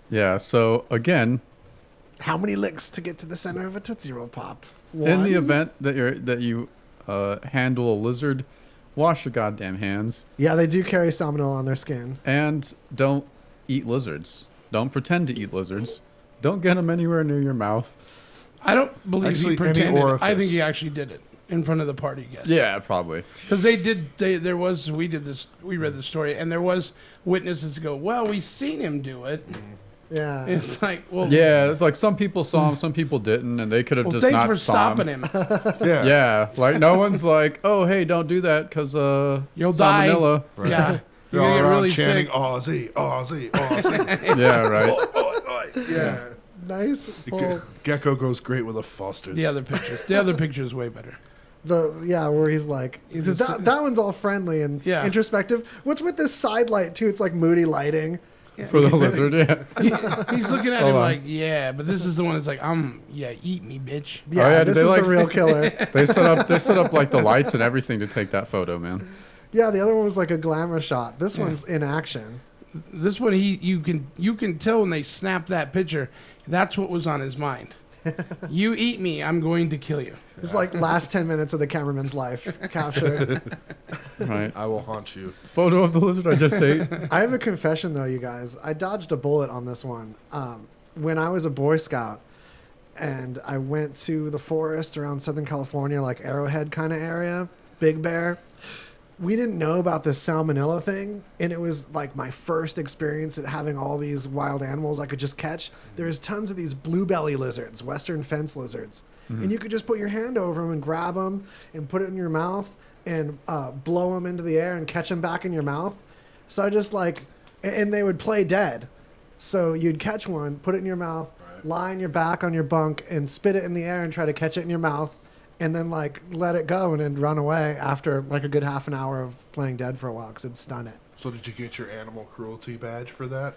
Yeah. So again, How many licks to get to the center of a Tootsie Roll Pop? in the event that you handle a lizard, wash your goddamn hands Yeah, they do carry salmonella on their skin. and don't eat lizards. Don't pretend to eat lizards. Don't get them anywhere near your mouth. I don't believe Actually, he any pretended. orifice. I think he actually did it in front of the party guests. Yeah, probably. Because we read the story, and there was witnesses go, well, we seen him do it. Yeah. It's like, well, Yeah, it's like some people saw him, some people didn't, and they could have well, just thanks not for saw stopping him. Yeah. Yeah, like no one's like, oh, hey, don't do that because You'll salmonella. die. Yeah. They're You're all going to get around really chanting, sick. Aussie, Aussie, Aussie. Yeah, right. Yeah. Nice. The Full, gecko goes great with a Foster's. The other picture is way better. where he's like, that one's all friendly and Yeah. introspective. What's with this side light too? It's like moody lighting. For the lizard, yeah. He's looking at Hold him on. like, yeah, but this is the one that's like, eat me, bitch. Yeah, yeah, this they is like- the real killer. They set up like the lights and everything to take that photo, man. Yeah, the other one was like a glamour shot. This one's in action. This one, you can tell when they snap that picture, that's what was on his mind. You eat me, I'm going to kill you. It's like last 10 minutes of the cameraman's life captured. Right. I will haunt you. Photo of the lizard I just ate. I have a confession though, you guys. I dodged a bullet on this one. When I was a Boy Scout and I went to the forest around Southern California, like Arrowhead kind of area, Big Bear, we didn't know about this salmonella thing, and it was like my first experience at having all these wild animals I could just catch. There's tons of these bluebelly lizards, western fence lizards, and you could just put your hand over them and grab them and put it in your mouth and blow them into the air and catch them back in your mouth. So I just and they would play dead. So you'd catch one, put it in your mouth, lie on your back on your bunk, and spit it in the air and try to catch it in your mouth. And then let it go and then run away after like a good half an hour of playing dead for a while because it'd stun it. So did you get your animal cruelty badge for that?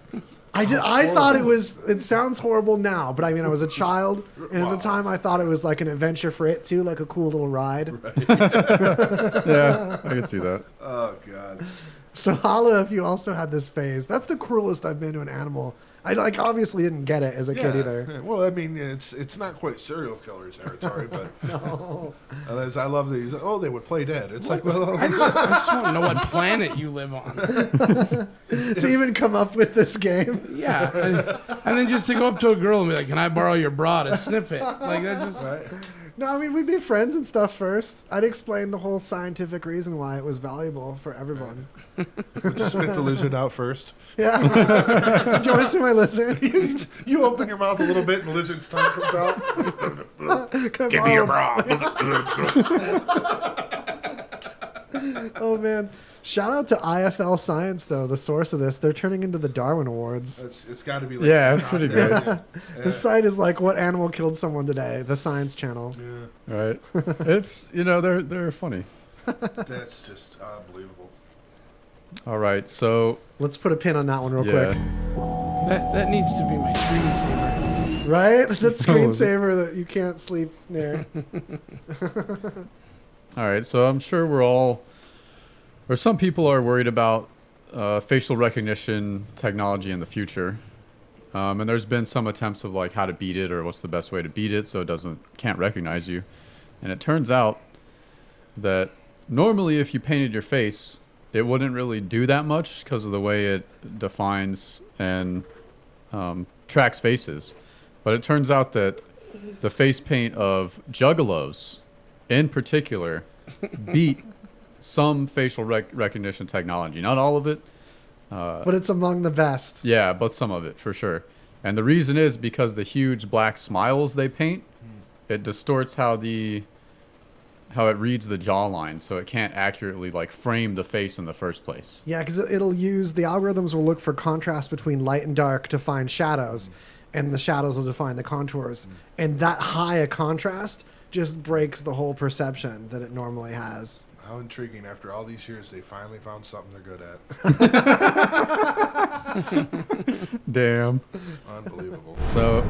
I did. I thought it sounds horrible now, but I mean, I was a child, and at the time I thought it was like an adventure for it too, like a cool little ride. Yeah, I can see that. Oh, God. So holla if you also had this phase. That's the cruelest I've been to an animal. I obviously didn't get it as a kid either. Yeah. Well, I mean, it's not quite serial killer territory, but No. I love these. Oh, they would play dead. It's like, well, I just want to know what planet you live on. To even come up with this game. Yeah. And then just to go up to a girl and be like, can I borrow your bra to sniff it? Like, that just... right? No, I mean, we'd be friends and stuff first. I'd explain the whole scientific reason why it was valuable for everyone. Would you spit the lizard out first? Yeah. Do you want to see my lizard? You open your mouth a little bit and the lizard's tongue comes out. Give me your bra. Oh, man. Shout out to IFL Science, though, the source of this. They're turning into the Darwin Awards. It's got to be. Yeah, it's pretty good. The site is like, what animal killed someone today? The Science Channel. Yeah, Right. It's they're funny. that's just unbelievable. All right, so Let's put a pin on that one real yeah. quick. That needs to be my screensaver. Right? That screensaver that you can't sleep near. All right, so I'm sure we're all, or some people are worried about facial recognition technology in the future. And there's been some attempts of like how to beat it or what's the best way to beat it so it can't recognize you. And it turns out that normally if you painted your face, it wouldn't really do that much because of the way it defines and tracks faces. But it turns out that the face paint of Juggalos in particular beat some facial recognition technology. Not all of it. But it's among the best. Yeah, but some of it for sure. And the reason is because the huge black smiles they paint, it distorts how it reads the jawline, so it can't accurately like frame the face in the first place. Yeah, because it'll use the algorithms will look for contrast between light and dark to find shadows, and the shadows will define the contours. And that high a contrast just breaks the whole perception that it normally has. How intriguing. After all these years, they finally found something they're good at. Damn. Unbelievable. So,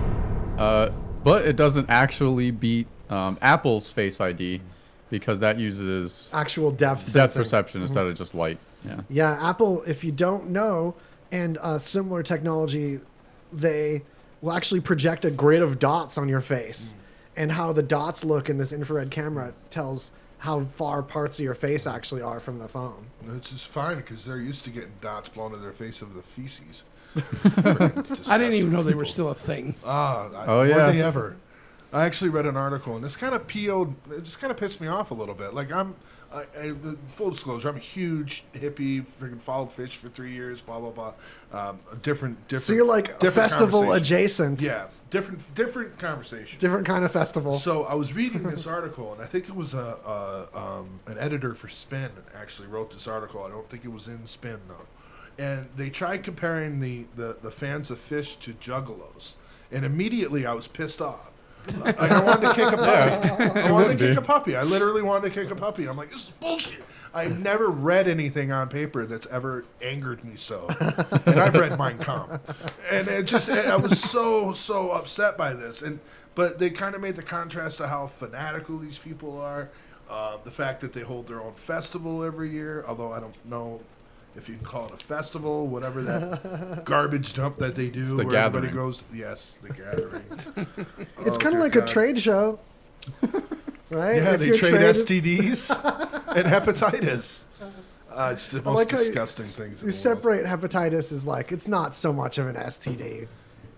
but it doesn't actually beat Apple's Face ID because that uses actual depth sensing. Perception instead of just light. Yeah. Yeah, Apple, if you don't know, and similar technology, they will actually project a grid of dots on your face. And how the dots look in this infrared camera tells how far parts of your face actually are from the phone. It's just fine because they're used to getting dots blown in their face of the feces. I didn't even know they were still a thing. Oh, yeah. Were they ever? I actually read an article, and this kind of it just kind of pissed me off a little bit. Like, full disclosure, I'm a huge hippie, freaking followed fish for 3 years, blah, blah, blah. Different. So you're like a festival adjacent. Yeah, different conversation. Different kind of festival. So I was reading this article, and I think it was an editor for Spin actually wrote this article. I don't think it was in Spin, though. And they tried comparing the fans of fish to Juggalos. And immediately I was pissed off. Like, I wanted to kick a puppy. I wanted to kick a puppy. I literally wanted to kick a puppy. I'm like, this is bullshit. I've never read anything on paper that's ever angered me so. And I've read Mein Kampf. And I was so upset by this. But they kind of made the contrast to how fanatical these people are. The fact that they hold their own festival every year, although I don't know if you can call it a festival, whatever that garbage dump that they do, where everybody gathering. goes. Yes, the gathering. It's kind of like a trade show, right? Yeah, If they you're trade traded- STDs and hepatitis. It's the most like how disgusting things. You separate hepatitis as like it's not so much of an STD.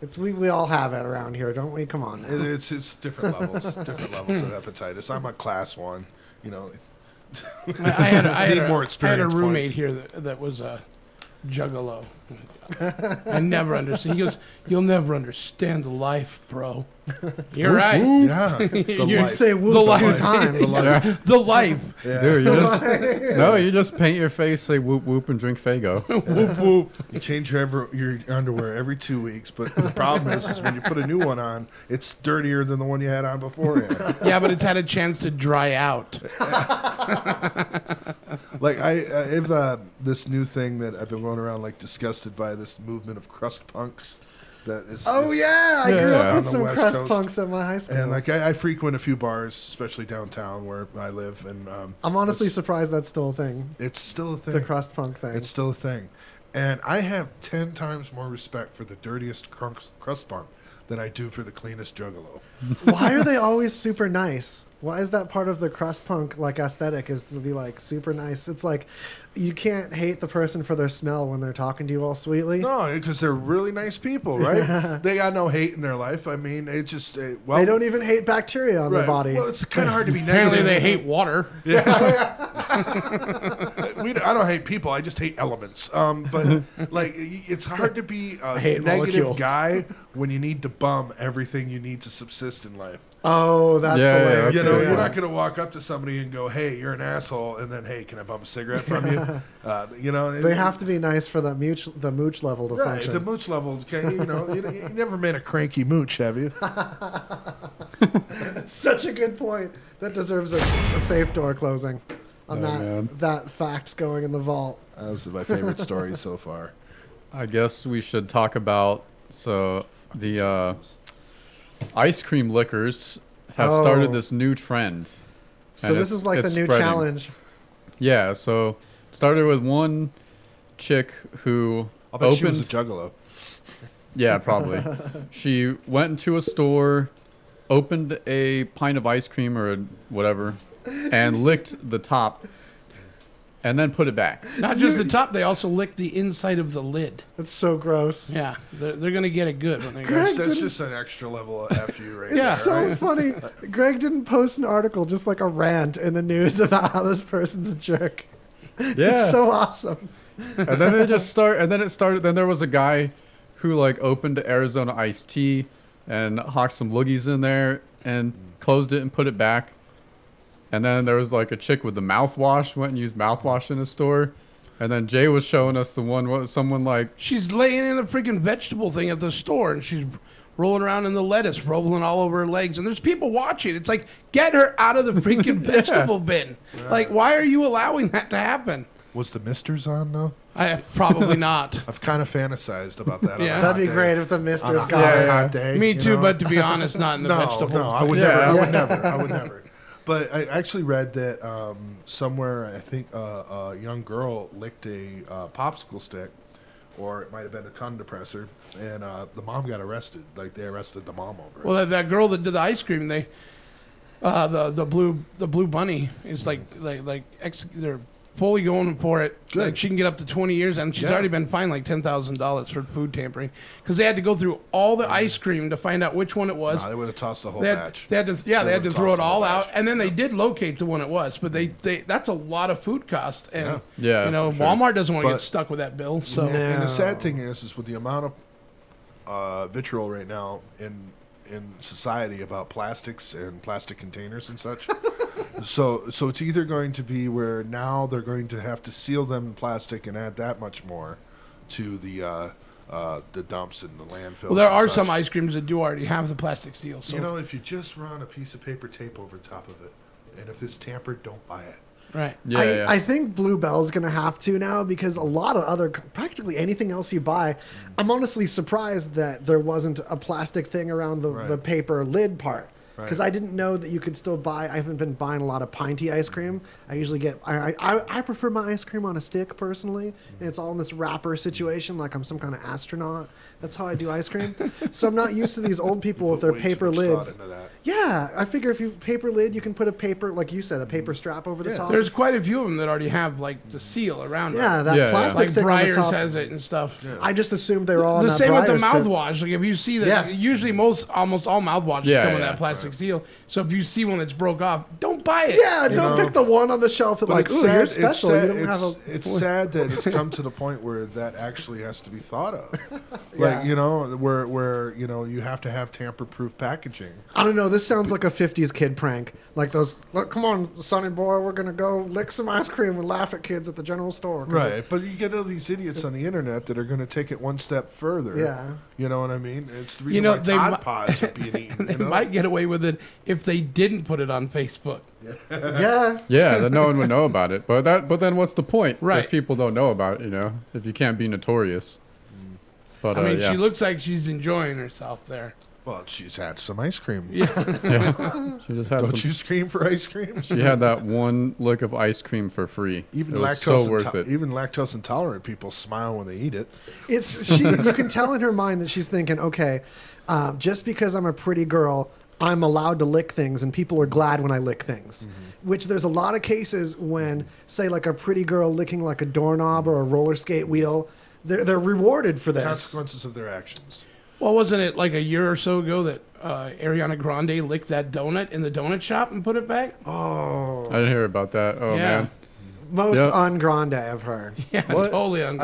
It's we all have it around here, don't we? Come on now. It's different levels, of hepatitis. I'm a class 1, you know. I had more a experience roommate points. here that was a juggalo. I never understood. He goes, "You'll never understand the life, bro." You're right. Yeah, You say whoop 2 times. The life. Yeah. Dude, you just paint your face, say whoop whoop, and drink Faygo. Whoop whoop. You change your underwear every 2 weeks, but the problem is when you put a new one on, it's dirtier than the one you had on beforehand. Yeah, but it's had a chance to dry out. Like I have this new thing that I've been going around like disgusted by, this movement of crust punks. That is. I grew up on with the some West crust Coast. punks at my high school. And like I frequent a few bars, especially downtown where I live, and I'm honestly surprised that's still a thing. it's still a thing. The crust punk thing. It's still a thing, and I have 10 times more respect for the dirtiest crust punk than I do for the cleanest juggalo. Why are they always super nice? Why is that part of the crust punk like aesthetic is to be like super nice? It's like you can't hate the person for their smell when they're talking to you all sweetly. No, because they're really nice people, right? They got no hate in their life. I mean, it just well, They don't even hate bacteria on their body. Well, it's kind of hard to be Apparently, negative. they hate water. I don't hate people. I just hate elements. But like, it's hard to be a hate negative molecules. guy when you need to bum everything you need to subsist in life. Oh, that's Yeah, the way. yeah, that's You know, Yeah. you're not going to walk up to somebody and go, "Hey, you're an asshole," and then, "Hey, can I bum a cigarette from you?" You know, They have to be nice for the mooch level to right. function. The mooch level, okay, you know, you never met a cranky mooch, have you? That's such a good point. That deserves a safe door closing. On man. that fact going in the vault. That was my favorite story so far. I guess we should talk about the ice cream liquors have started this new trend. So this is like the new challenge. Yeah, so it started with one chick who I'll bet she was a juggalo. Yeah, probably. She went into a store, opened a pint of ice cream or whatever, and licked the top, and then put it back. Not just the top, they also licked the inside of the lid. That's so gross. Yeah, they're going to get it good when they go. That's just an extra level of FU right there. It's so right? funny. Greg didn't post an article, just like a rant in the news about how this person's a jerk. Yeah. It's so awesome. And then then there was a guy who like opened Arizona iced tea and hocked some loogies in there and closed it and put it back. And then there was like a chick with the mouthwash, went and used mouthwash in a store. And then Jay was showing us the one, what someone like... She's laying in a freaking vegetable thing at the store, and she's rolling around in the lettuce, rolling all over her legs. And there's people watching. It's like, get her out of the freaking vegetable bin. Right. Like, why are you allowing that to happen? Was the Misters on, though? Probably not. I've kind of fantasized about that. Yeah. That'd be great if the Misters got a it. hot day. Me you too, know? but to be honest, not in the vegetable. No, I would never. I would never. But I actually read that somewhere, I think a young girl licked a popsicle stick, or it might have been a tongue depressor, and the mom got arrested. Like, they arrested the mom over it. Well, that girl that did the ice cream, the blue bunny is they're fully going for it. Good. Like, she can get up to 20 years, and she's already been fined like $10,000 for food tampering because they had to go through all the ice cream to find out which one it was. No, they would have tossed the whole batch. They had to throw it all out, and then they did locate the one it was. But they that's a lot of food cost, and Yeah, you know, for sure. Walmart doesn't want to get stuck with that bill. So And the sad thing is with the amount of vitriol right now in society about plastics and plastic containers and such. So it's either going to be where now they're going to have to seal them in plastic and add that much more to the dumps and the landfills. well, there and are such. some ice creams that do already have the plastic seal. So You know, if you just run a piece of paper tape over top of it, and if it's tampered, don't buy it. right. I think Bluebell's going to have to now because a lot of other, practically anything else you buy, I'm honestly surprised that there wasn't a plastic thing around the paper lid part. Because I didn't know that you could still buy. I haven't been buying a lot of pinty ice cream. I usually get. I prefer my ice cream on a stick personally, and it's all in this wrapper situation, like I'm some kind of astronaut. That's how I do ice cream. So I'm not used to these old people with their Way too paper much lids. thought into that. Yeah, I figure if you paper lid, you can put a paper, like you said, a paper strap over the top. There's quite a few of them that already have like the seal around Yeah, it. that plastic Like thing on the Breyers top. has it and stuff. Yeah. I just assumed they were all on The that same with the Breyers tip. mouthwash. Like if you see that, Yes. usually almost all mouthwashes Yeah, come with yeah, that plastic seal. So if you see one that's broke off, don't buy it. Yeah, don't pick the one on the shelf that But like, it's ooh, sad, you're special. It's sad, You don't have a. it's sad that it's come to the point where that actually has to be thought of. Yeah. Like, you know, where you know, you have to have tamper-proof packaging. I don't know. This sounds like a '50s kid prank. Like those. Look, come on, Sonny boy, we're gonna go lick some ice cream and laugh at kids at the general store. Right, but you get all these idiots on the internet that are going to take it one step further. Yeah. You know what I mean? It's the reason You know, why they Tide mi- Pods are being eaten. They you know? might get away with it if they didn't put it on Facebook. Yeah. Yeah, then no one would know about it. But then what's the point? Right. If people don't know about it, you know, if you can't be notorious. But I mean, yeah. she looks like she's enjoying herself there. Well, she's had some ice cream. She just had Don't some. you scream for ice cream? She had that one lick of ice cream for free. Even it was lactose so worth it. even lactose intolerant people smile when they eat it. You can tell in her mind that she's thinking, okay, just because I'm a pretty girl, I'm allowed to lick things, and people are glad when I lick things. Which there's a lot of cases when, say, like a pretty girl licking like a doorknob or a roller skate wheel, they're rewarded for this. Consequences of their actions. Well, wasn't it like a year or so ago that Ariana Grande licked that donut in the donut shop and put it back? Oh, I didn't hear about that. Oh Yeah. man. most Yep. on Grande I've heard. Yeah, totally on.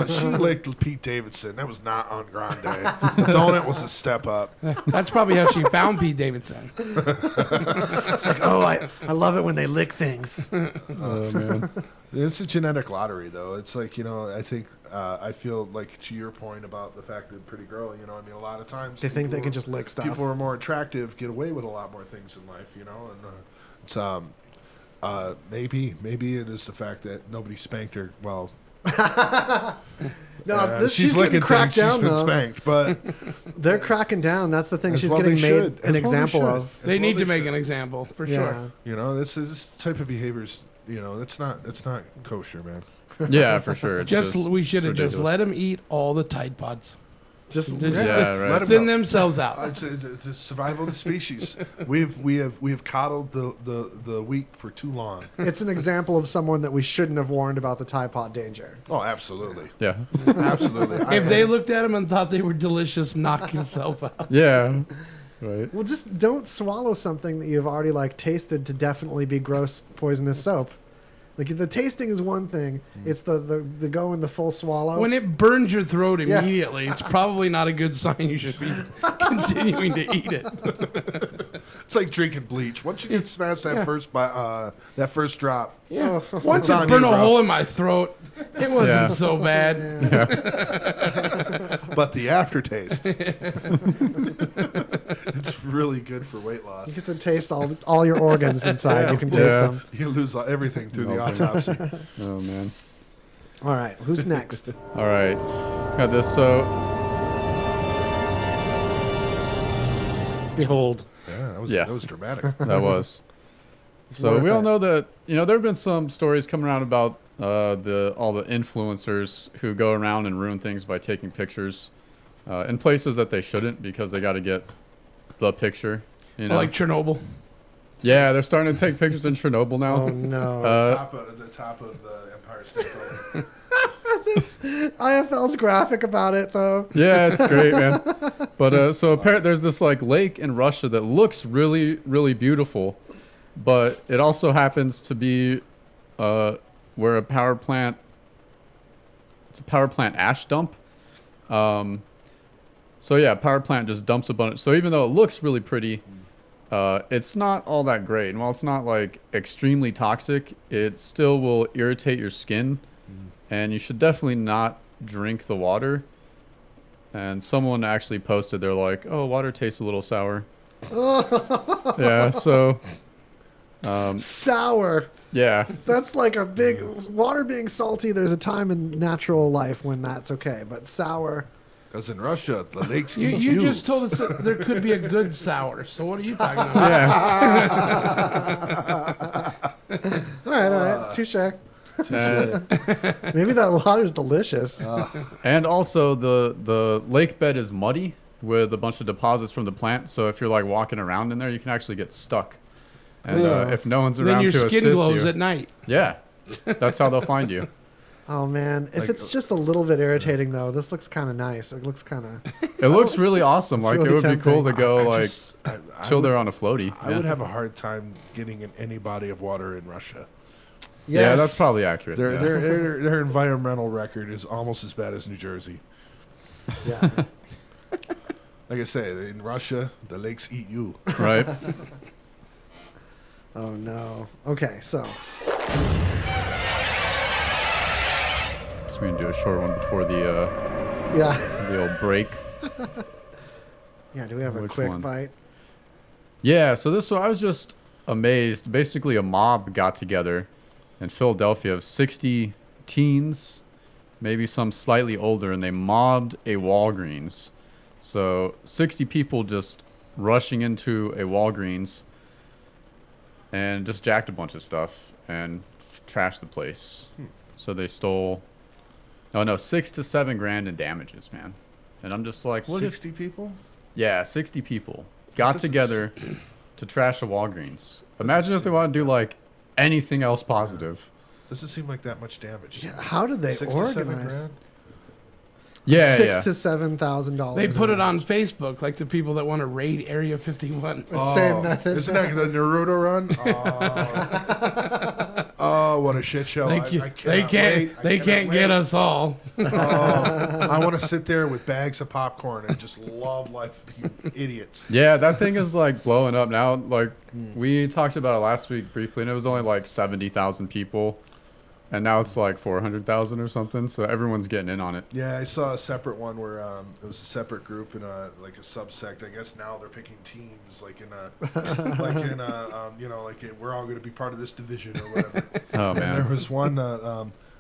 She licked Pete Davidson. That was not on Grande. The donut was a step up. That's probably how she found Pete Davidson. It's like, oh, I love it when they lick things. Oh man. It's a genetic lottery, though. It's like, you know, I think, I feel like to your point about the fact that pretty girl, you know, I mean, a lot of times They think they people can just lick stuff. People who are more attractive get away with a lot more things in life, you know, and it's maybe it is the fact that nobody spanked her. Well, No, this, she's she's getting licking cracked things. She's down, been though. spanked, but They're cracking down. That's the thing. As She's well getting they made should. an As well they example should. of. They As need well to they make should. an example for Yeah. sure. You know, this type of behavior's, you know, it's not kosher, man. Yeah, for sure. It's We should have just ridiculous. let them eat all the Tide Pods. Just Yeah, right. Let 'em Thin go. themselves out. It's a survival of the species. We have coddled the weak for too long. it's an example of someone that we shouldn't have warned about the Tide Pod danger. Oh, absolutely, Yeah. absolutely. If they looked at them and thought they were delicious, knock yourself out. Yeah. Right. Well, just don't swallow something that you've already like tasted to definitely be gross, poisonous soap. Like the tasting is one thing; it's the going the full swallow. When it burns your throat Yeah. immediately, it's probably not a good sign you should be continuing to eat it. It's like drinking bleach. Once you get past that that first drop, Yeah. Oh. Once It's it on burned you, a bro. hole in my throat, it wasn't Yeah. so bad. but the aftertaste, it's really good for weight loss. you get to taste all your organs inside. Yeah. You can taste Yeah. them. You lose everything through the Melting. autopsy. Oh man. All right, who's next? All right. Got this. So Behold. Yeah, Yeah. that was dramatic. that was. So Worth we all it. know that there have been some stories coming around about all the influencers who go around and ruin things by taking pictures in places that they shouldn't because they got to get the picture. You know, Like Chernobyl. yeah, they're starting to take pictures in Chernobyl now. Oh no. The top of the Empire State Building. IFL's graphic about it though. Yeah, it's great, man. But so apparently there's this like lake in Russia that looks really, really beautiful, but it also happens to be where a power plant. It's a power plant ash dump. So yeah, power plant just dumps a bunch. So even though it looks really pretty, it's not all that great. And while it's not like extremely toxic, it still will irritate your skin. And you should definitely not drink the water. And someone actually posted, they're like, "Oh, water tastes a little sour." Yeah, so Sour. yeah, That's like a big water being salty. There's a time in natural life when that's okay, but sour. Because in Russia, the lakes You, eat you just told us that there could be a good sour. So what are you talking about? yeah. All right, touche. And, Maybe that water's delicious. and also the lake bed is muddy with a bunch of deposits from the plant. So if you're like walking around in there, you can actually get stuck. And if no one's Then around your to skin assist glows you, at night. yeah, that's how they'll find you. Oh man, if Like, it's just a little bit irritating though, this looks kind of nice. It looks kind of. It looks really awesome. Like really it would be cool to tempting. go chill would, there on a floaty. I would have a hard time getting in any body of water in Russia. Yeah, that's probably accurate. Their, yeah. their environmental record is almost as bad as New Jersey. Yeah. Like I say, in Russia, the lakes eat you. Right. Oh no. Okay, so So we can do a short one before the yeah, old break. yeah. Do we have a Which quick one? bite? Yeah, so this one I was just amazed. Basically, a mob got together in Philadelphia of 60 teens, maybe some slightly older, and they mobbed a Walgreens. So 60 people just rushing into a Walgreens and just jacked a bunch of stuff and trashed the place. So they stole, 6 to 7 grand in damages, man. And I'm just like, what if 60 people? Yeah, 60 people got This is- together to trash a Walgreens. Imagine if they want to do like anything else positive. Doesn't seem like that much damage. Yeah, how did they 6 to 7 organize? grand? Yeah, $6,000 to $7,000. They put it on Facebook, like the people that want to raid Area 51. Same method. Isn't that the Naruto run? Oh, what a shit show. They, I they cannot can't. wait. I They cannot can't get wait. us all. Oh, I want to sit there with bags of popcorn and just love life, you idiots. Yeah, that thing is like blowing up now. Like we talked about it last week briefly, and it was only like 70,000 people, and now it's like 400,000 or something. So everyone's getting in on it. Yeah, I saw a separate one where it was a separate group in like a subsect. I guess now they're picking teams, like in we're all going to be part of this division or whatever. Oh And there man, was one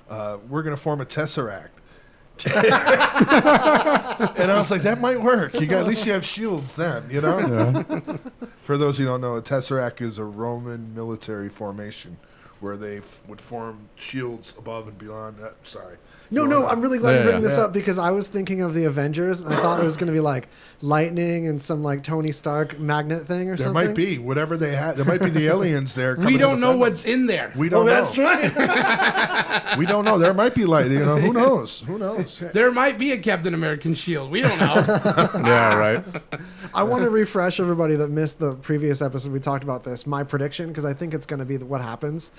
we're going to form a tesseract. And I was like, that might work. At least you have shields then, you know? Yeah. For those who don't know, a tesseract is a Roman military formation where they would form shields above and beyond. Sorry. No, I'm really glad you bring this Yeah. up because I was thinking of the Avengers and I thought it was going to be like lightning and some like Tony Stark magnet thing or There something. might be whatever they have. There might be the aliens there. We coming to don't know defend what's them. in there. We don't know. That's right. We don't know. There might be light. You know, who knows? Who knows? There might be a Captain American shield. We don't know. Yeah, right. I want to refresh everybody that missed the previous episode. We talked about this. My prediction, because I think it's going to be what happens.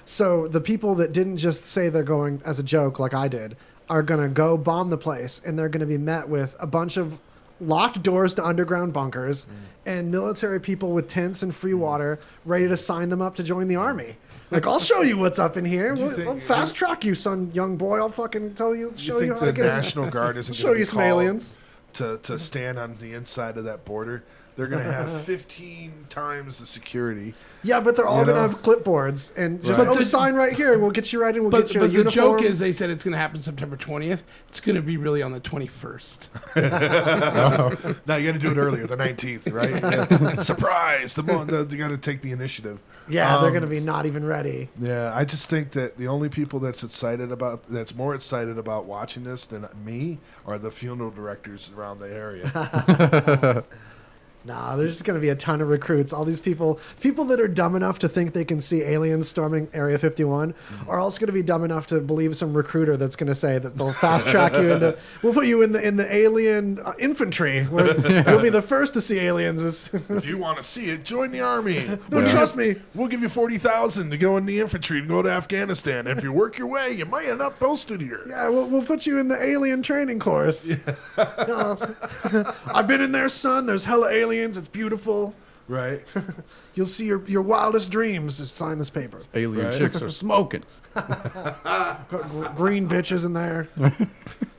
So the people that didn't just say they're going as a joke like I did are going to go bomb the place, and they're going to be met with a bunch of locked doors to underground bunkers and military people with tents and free water ready to sign them up to join the army. Like, I'll show you what's up in here. I'll fast track you, son, young boy. I'll fucking show you think how the to get National Guard isn't show going to you be some called aliens. to stand on the inside of that border? They're going to have 15 times the security. Yeah, but they're all You going to know? have clipboards and just Right. sign right here. We'll get you right in. We'll But, get you a but the uniform. joke is they said it's going to happen September 20th. It's going to be really on the 21st. Now you got to do it earlier, the 19th, right? Yeah. Surprise! You got to take the initiative. Yeah, they're going to be not even ready. Yeah, I just think that the only people that's more excited about watching this than me are the funeral directors around the area. Nah, there's just going to be a ton of recruits. All these people that are dumb enough to think they can see aliens storming Area 51 are also going to be dumb enough to believe some recruiter that's going to say that they'll fast track you into. We'll put you in the alien infantry where you'll be the first to see aliens. If you want to see it, join the army. No, trust me. We'll give you 40,000 to go in the infantry to go to Afghanistan. If you work your way, you might end up posted here. Yeah, we'll put you in the alien training course. I've been in there, son. There's hella aliens. It's beautiful. Right. You'll see your wildest dreams. Just sign this paper. Alien Right. chicks are smoking. Got green bitches in there.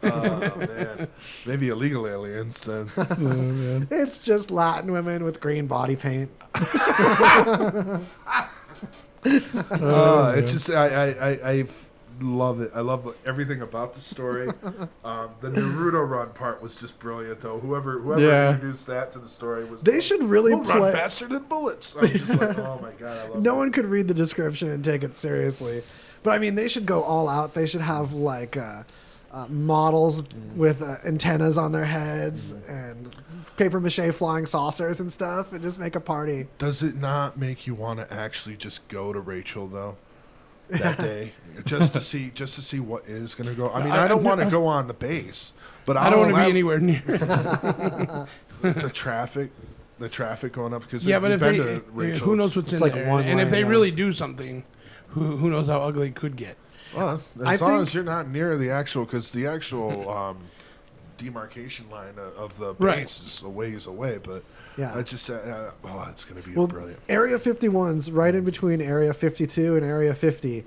Oh, man. Maybe illegal aliens. It's just Latin women with green body paint. It's just I love it. I love everything about the story. The Naruto run part was just brilliant, though. Whoever introduced that to the story was. They should really We'll play. run faster than bullets. I'm just like, oh my god, I love No it. one could read the description and take it seriously. But I mean, they should go all out. They should have like models with antennas on their heads and paper mache flying saucers and stuff, and just make a party. Does it not make you want to actually just go to Rachel though? That day, just to see what is going to go. I mean, I don't want to go on the base, but I don't want to be anywhere near. the traffic going up because Yeah, but you've if been they, to Rachel, who knows what's it's in like there? one And if line, they yeah. really do something, who knows how ugly it could get? Well, I as long think- as you're not near the actual, because the actual demarcation line of the Right. base is a ways away. But Yeah. I just it's going to be Well, brilliant. Area 51's right in between Area 52 and Area 50.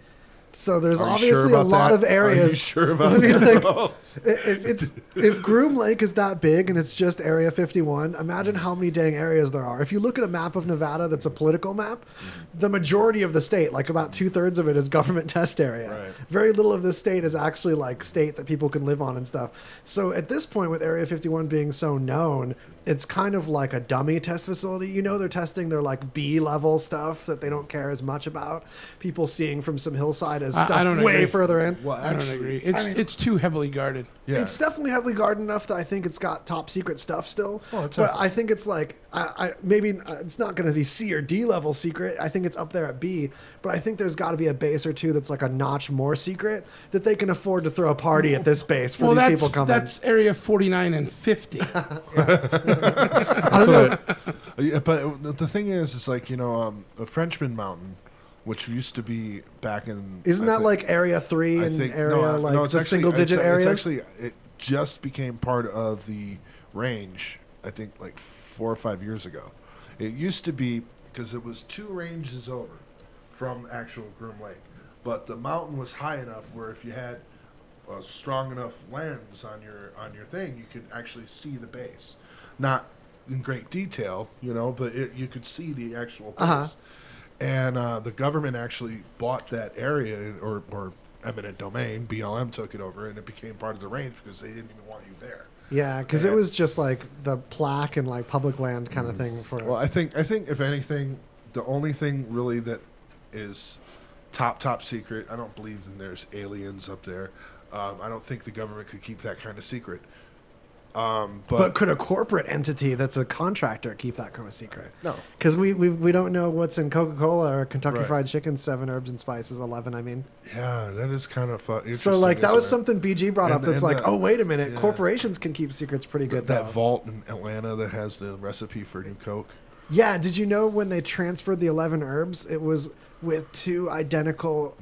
So there's Are you obviously sure a about lot that? of areas. Are you sure about I mean, that? like, if Groom Lake is that big and it's just Area 51, imagine how many dang areas there are. If you look at a map of Nevada that's a political map, the majority of the state, like about 2/3 of it, is government test area. Right. Very little of this state is actually like state that people can live on and stuff. So at this point, with Area 51 being so known, it's kind of like a dummy test facility. You know, they're testing their like B level stuff that they don't care as much about. People seeing from some hillside as I stuff don't way agree. further in. Well, I don't actually, agree. It's too heavily guarded. yeah. It's definitely heavily guarded enough that I think it's got top secret stuff still. Oh, it's but heavily. I think it's like maybe it's not going to be C or D level secret. I think it's up there at B. But I think there's got to be a base or two that's like a notch more secret that they can afford to throw a party at this base for these people coming. That's Area 49 and 50. I don't know. Yeah, but the thing is like a Frenchman Mountain, which used to be back in. Isn't I that think- like Area 3 I and think- area like it's the actually- single digit it's areas? actually it just became part of the range. I think like 4 or 5 years ago. It used to be because it was 2 ranges over from actual Groom Lake, but the mountain was high enough where if you had a strong enough lens on your thing, you could actually see the base, not in great detail, but you could see the actual base. Uh-huh. And the government actually bought that area, or eminent domain. BLM took it over, and it became part of the range because they didn't even want you there. Yeah, because it was just like the plaque and like public land kind of thing for. Well, I think if anything, the only thing really that is top secret. I don't believe that there's aliens up there. I don't think the government could keep that kind of secret. But could a corporate entity that's a contractor keep that kind of secret? No, because we don't know what's in Coca-Cola or Kentucky Right. Fried Chicken, 7 herbs and spices, 11. I mean, yeah, that is kind of interesting. so like that was isn't it? something BG brought up. That's like, oh wait a minute, yeah. corporations can keep secrets pretty good. That though. vault in Atlanta that has the recipe for new Coke. Yeah, did you know when they transferred the 11 herbs, it was with 2 identical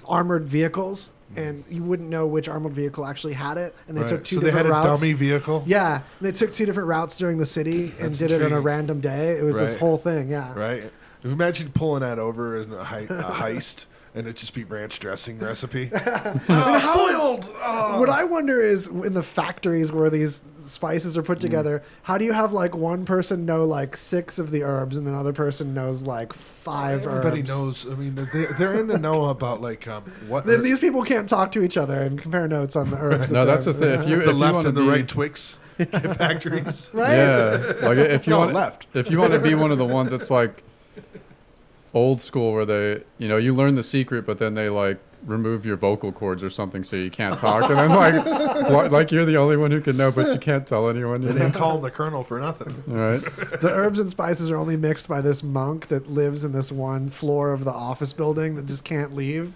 armored vehicles, and you wouldn't know which armored vehicle actually had it, and they took 2 so different they had routes. a dummy vehicle. Yeah, and they took 2 different routes during the city and That's did it on a intriguing. random day. It was this Right. whole thing, yeah. Right. Imagine pulling that over in a heist, and it just be ranch dressing recipe. Foiled. What I wonder is in the factories where these spices are put together, how do you have like one person know like 6 of the herbs and another person knows like 5 Everybody herbs? knows. I mean, they're in the know about like what. Then these people can't talk to each other and compare notes on the herbs. No, that's the thing. If you the left want to and the be, right Twix factories. Right? yeah, like if you No, want left. if you want to be one of the ones that's like old school where they, you learn the secret, but then they like remove your vocal cords or something so you can't talk, and then like you're the only one who can know, but you can't tell anyone. They didn't call him the Colonel for nothing. Right. The herbs and spices are only mixed by this monk that lives in this one floor of the office building that just can't leave.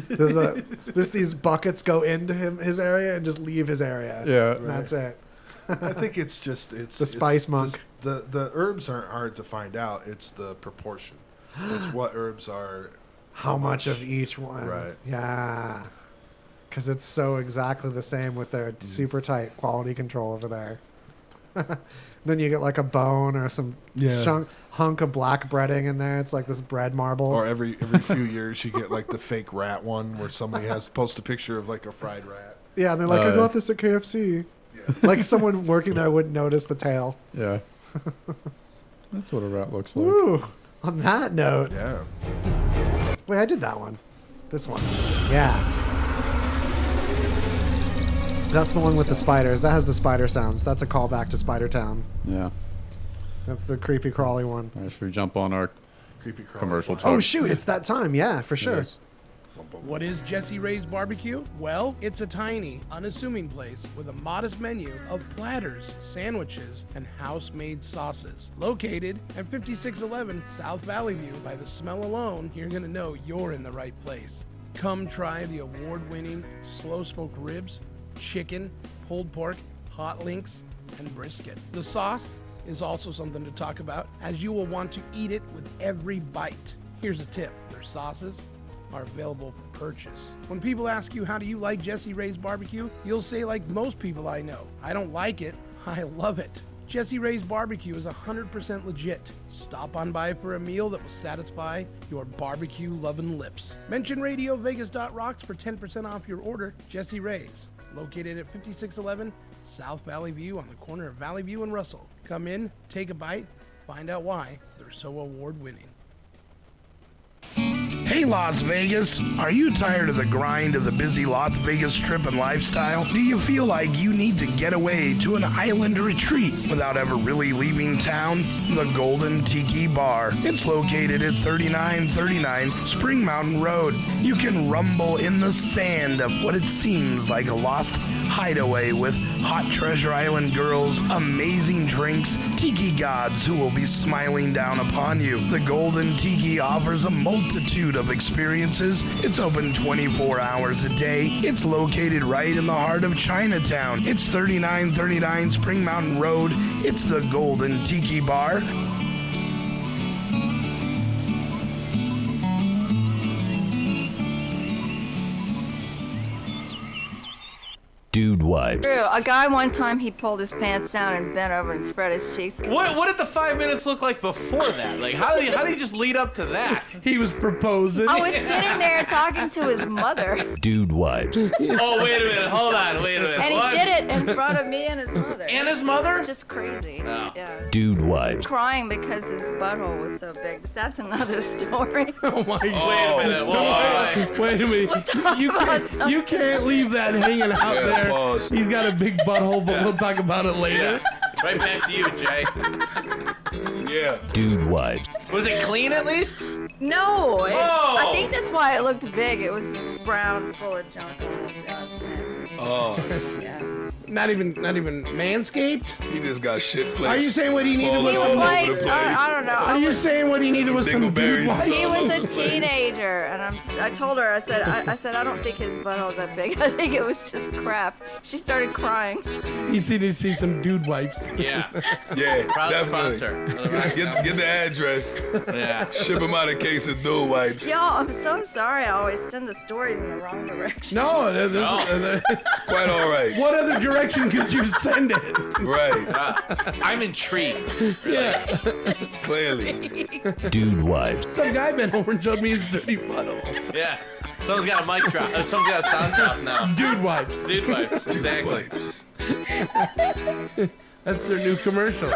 These buckets go into his area and just leave his area. Yeah. And that's it. I think it's the spice monk. The herbs aren't hard to find out. It's the proportion. It's what herbs are. How much of each one. Right. Yeah. Because it's so exactly the same with their super tight quality control over there. Then you get like a bone or some hunk of black breading in there. It's like this bread marble. Or every few years you get like the fake rat one where somebody has post a picture of like a fried rat. Yeah, and they're like, I got this at KFC. Yeah. Like someone working there wouldn't notice the tail. Yeah. That's what a rat looks like. Woo. On that note. Yeah. Wait, I did that one. This one. Yeah. That's the one with the spiders. That has the spider sounds. That's a callback to Spider Town. Yeah. That's the creepy crawly one. All right, should we jump on our Creepy crawly commercial fly. talk? Oh shoot, it's that time. Yeah, for sure. Yes. What is Jesse Ray's Barbecue? Well, it's a tiny, unassuming place with a modest menu of platters, sandwiches, and house-made sauces. Located at 5611 South Valley View, by the smell alone, you're going to know you're in the right place. Come try the award-winning slow-smoked ribs, chicken, pulled pork, hot links, and brisket. The sauce is also something to talk about, as you will want to eat it with every bite. Here's a tip. Their sauces are available for purchase. When people ask you, how do you like Jesse Ray's Barbecue? You'll say, like most people I know, I don't like it, I love it. Jesse Ray's Barbecue is 100% legit. Stop on by for a meal that will satisfy your barbecue-loving lips. Mention RadioVegas.rocks for 10% off your order. Jesse Ray's, located at 5611 South Valley View on the corner of Valley View and Russell. Come in, take a bite, find out why they're so award-winning. Hey Las Vegas, are you tired of the grind of the busy Las Vegas Strip and lifestyle? Do you feel like you need to get away to an island retreat without ever really leaving town? The Golden Tiki Bar. It's located at 3939 Spring Mountain Road. You can rumble in the sand of what it seems like a lost hideaway with hot Treasure Island girls, amazing drinks, tiki gods who will be smiling down upon you. The Golden Tiki offers a multitude of experiences. It's open 24 hours a day. It's located right in the heart of Chinatown. It's 3939 Spring Mountain Road. It's the Golden Tiki Bar. Dude wipes. True. A guy one time, he pulled his pants down and bent over and spread his cheeks. What did the 5 minutes look like before that? Like, how did you just lead up to that? He was proposing. I was sitting there talking to his mother. Dude wipes. Oh, wait a minute. Hold on. Wait a minute. And what? he did it in front of me and his mother. And his mother? It's just crazy. Oh. Yeah. Dude wipes. Crying because his butthole was so big. But that's another story. Oh my God. Wait a minute. Whoa, Wait a minute. You can't leave that hanging out there. Pause. He's got a big butthole, but we'll talk about it later. Right back to you, Jay. Yeah. Dude wipes. Was it clean at least? No. Whoa. I think that's why it looked big. It was round, full of junk. Yeah, it's nasty. Oh, Yeah. Not even Manscaped? he just got shit flakes. Are you saying what he needed falling was He all was some... like, over the place. I don't know. Are you saying what he needed was some dude Dingleberries. wipes? He was a teenager, and I told her, I said, I don't think his butthole's that big. I think it was just crap. She started crying. You see some dude wipes. Yeah. Yeah, Proud definitely. sponsor. For the record. Get the address. Yeah. Ship him out a case of dude wipes. Y'all, I'm so sorry. I always send the stories in the wrong direction. No, It's quite all right. what other direction could you send it? Right. I'm intrigued. Yeah. Clearly. Dude wipes. Some guy bent over and showed me his dirty butthole. Yeah. Someone's got a mic drop. Someone's got a sound drop now. Dude wipes. Dude wipes. Exactly. Wipes. That's their new commercial.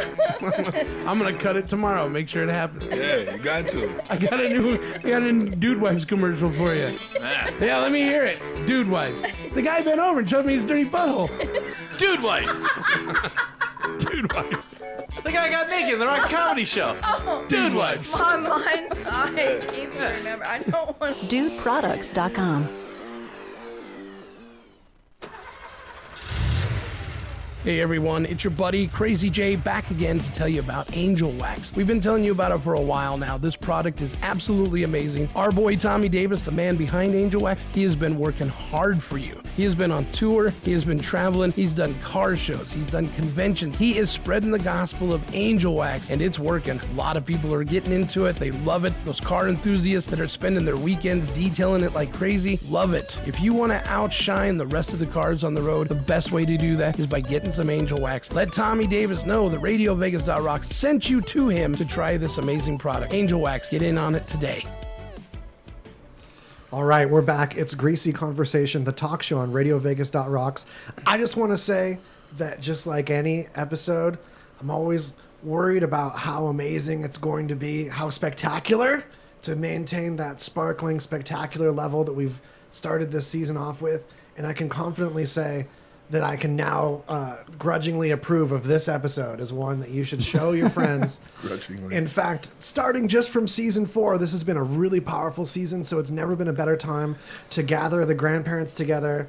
I'm gonna cut it tomorrow. Make sure it happens. Yeah, you got to. I got a new Dude Wipes commercial for you. Ah. Yeah, let me hear it. Dude Wipes. The guy bent over and showed me his dirty butthole. Dude wipes. Dude Wipes. The guy got naked in the Rock Comedy Show. Dude wipes. My mind's eye keeps remember. I don't want to. DudeProducts.com. Hey everyone, it's your buddy Crazy J back again to tell you about Angel Wax. We've been telling you about it for a while now. This product is absolutely amazing. Our boy Tommy Davis, the man behind Angel Wax, he has been working hard for you. He has been on tour, he has been traveling, he's done car shows, he's done conventions. He is spreading the gospel of Angel Wax, and it's working. A lot of people are getting into it. They love it. Those car enthusiasts that are spending their weekends detailing it like crazy, love it. If you want to outshine the rest of the cars on the road, the best way to do that is by getting some Angel Wax. Let Tommy Davis know that RadioVegas.rocks sent you to him to try this amazing product. Angel Wax, get in on it today. All right, we're back. It's Greasy Conversation, the talk show on RadioVegas.rocks. I just want to say that just like any episode, I'm always worried about how amazing it's going to be, how spectacular, to maintain that sparkling, spectacular level that we've started this season off with. And I can confidently say that I can now grudgingly approve of this episode as one that you should show your friends. Grudgingly. In fact, starting just from season 4, this has been a really powerful season, so it's never been a better time to gather the grandparents together,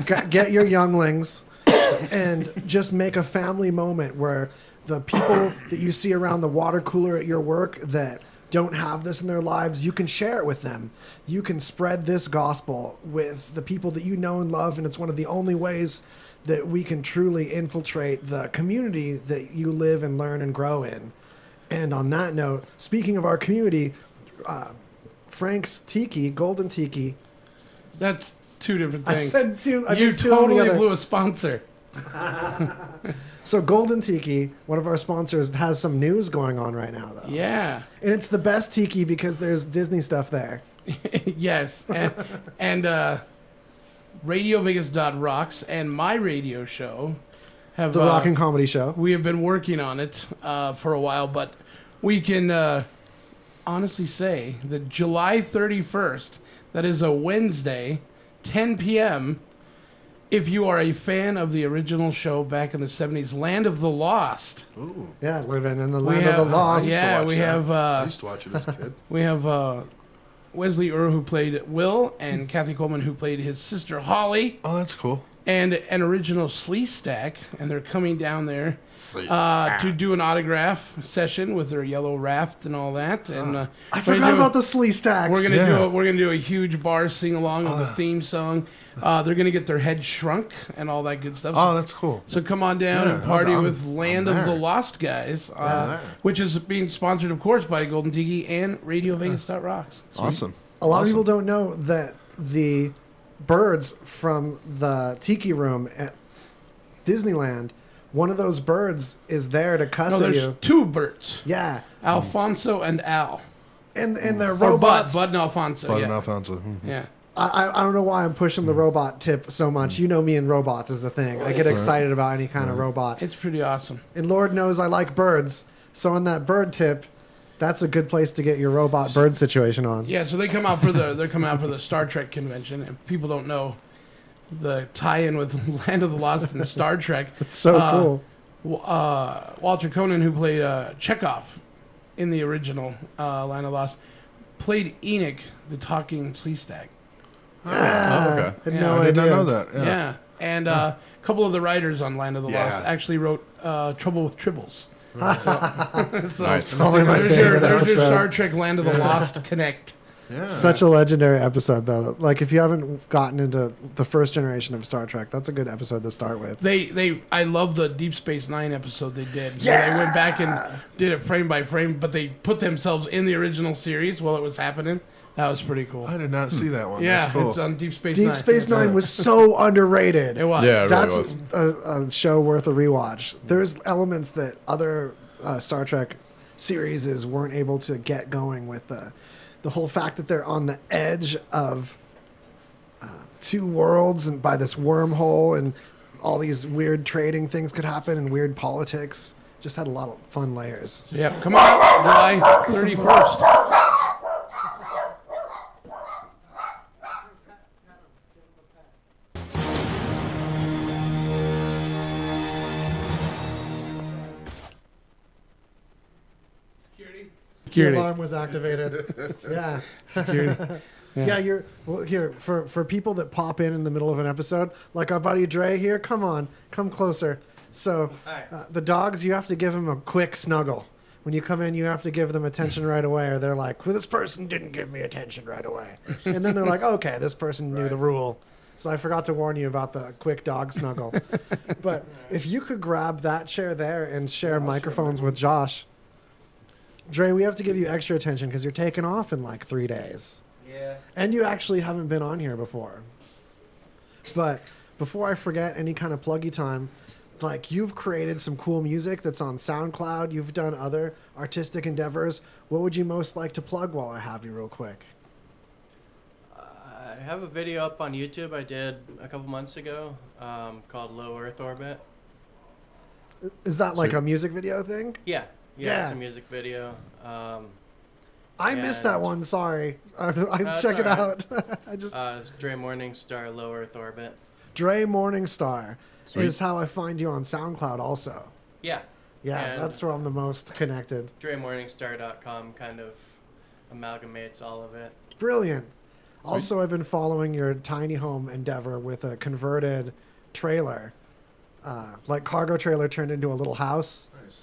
get your younglings, and just make a family moment where the people that you see around the water cooler at your work that don't have this in their lives, you can share it with them. You can spread this gospel with the people that you know and love, and it's one of the only ways that we can truly infiltrate the community that you live and learn and grow in. And on that note, speaking of our community, Frank's Tiki, Golden Tiki. That's two different I things. said two. I You mixed two of them totally together. blew a sponsor. So Golden Tiki, one of our sponsors, has some news going on right now, though. Yeah. And it's the best tiki because there's Disney stuff there. Yes. And RadioVegas.rocks and my radio show have... The Rock and Comedy Show. We have been working on it for a while, but we can honestly say that July 31st, that is a Wednesday, 10 p.m., if you are a fan of the original show back in the 70s, Land of the Lost. Ooh. Yeah, living in the Land of the Lost. Yeah, we have... I used to watch it as a kid. We have Wesley Earl, who played Will, and Kathy Coleman, who played his sister Holly. Oh, that's cool. And an original Slee Stack, and they're coming down there to do an autograph session with their yellow raft and all that. And I forgot about the Slee Stacks. We're gonna do a huge bar sing along of the theme song. They're gonna get their head shrunk and all that good stuff. Oh, that's cool. So come on down and party with Land of the Lost guys, which is being sponsored, of course, by Golden Tiki and RadioVegas.rocks. Awesome. A lot of people don't know that the birds from the Tiki Room at Disneyland. One of those birds is there to cuss No, at there's you. 2 birds. Yeah. Alfonso and Al. And they're Or Bud. robots. Bud and Alfonso. Bud yeah. and Alfonso. Mhm. Yeah. I don't know why I'm pushing the robot tip so much. You know me and robots is the thing. I get excited about any kind of robot. It's pretty awesome. And Lord knows I like birds. So on that bird tip, that's a good place to get your robot bird situation on. Yeah, so they're coming out for the Star Trek convention, and people don't know the tie-in with Land of the Lost and Star Trek. It's so cool. Walter Koenig, who played Chekhov in the original Land of the Lost, played Enoch, the talking sea stag. Yeah. Oh, okay. Had Yeah, no I did idea. not know that. Yeah, Yeah. and a couple of the writers on Land of the Yeah. Lost actually wrote Trouble with Tribbles. So Nice. Probably my there's favorite your episode. Star Trek Land of the Lost connect. Yeah. Such a legendary episode, though. Like, if you haven't gotten into the first generation of Star Trek, that's a good episode to start with. I love the Deep Space Nine episode they did. So they went back and did it frame by frame, but they put themselves in the original series while it was happening. That was pretty cool. I did not see that one. Yeah, That's cool. it's on Deep Space Nine. Deep Space Nine was so underrated. It was. Yeah, it really That's a show worth a rewatch. There's elements that other Star Trek series weren't able to get going with the whole fact that they're on the edge of 2 worlds and by this wormhole, and all these weird trading things could happen and weird politics. Just had a lot of fun layers. Yeah, come on, July 31st. The alarm was activated. Yeah. Yeah, you're here for people that pop in the middle of an episode, like our buddy Dre here. Come closer. So the dogs, you have to give them a quick snuggle. When you come in, you have to give them attention right away, or they're like, "Well, this person didn't give me attention right away," and then they're like, "Okay, this person knew the rule." So I forgot to warn you about the quick dog snuggle. But if you could grab that chair there and share microphones with Josh. Dre, we have to give you extra attention because you're taking off in like 3 days. Yeah. And you actually haven't been on here before. But before I forget any kind of pluggy time, like, you've created some cool music that's on SoundCloud. You've done other artistic endeavors. What would you most like to plug while I have you real quick? I have a video up on YouTube I did a couple months ago called Low Earth Orbit. Is that like a music video thing? Yeah, it's a music video. I missed that one. Sorry. I check it out. I just it's Dre Morningstar Low Earth Orbit. Dre Morningstar Sweet. is how I find you on SoundCloud also. Yeah. Yeah, And that's where I'm the most connected. DreMorningstar.com kind of amalgamates all of it. Brilliant. Also, I've been following your tiny home endeavor with a converted trailer. Like cargo trailer turned into a little house. Nice.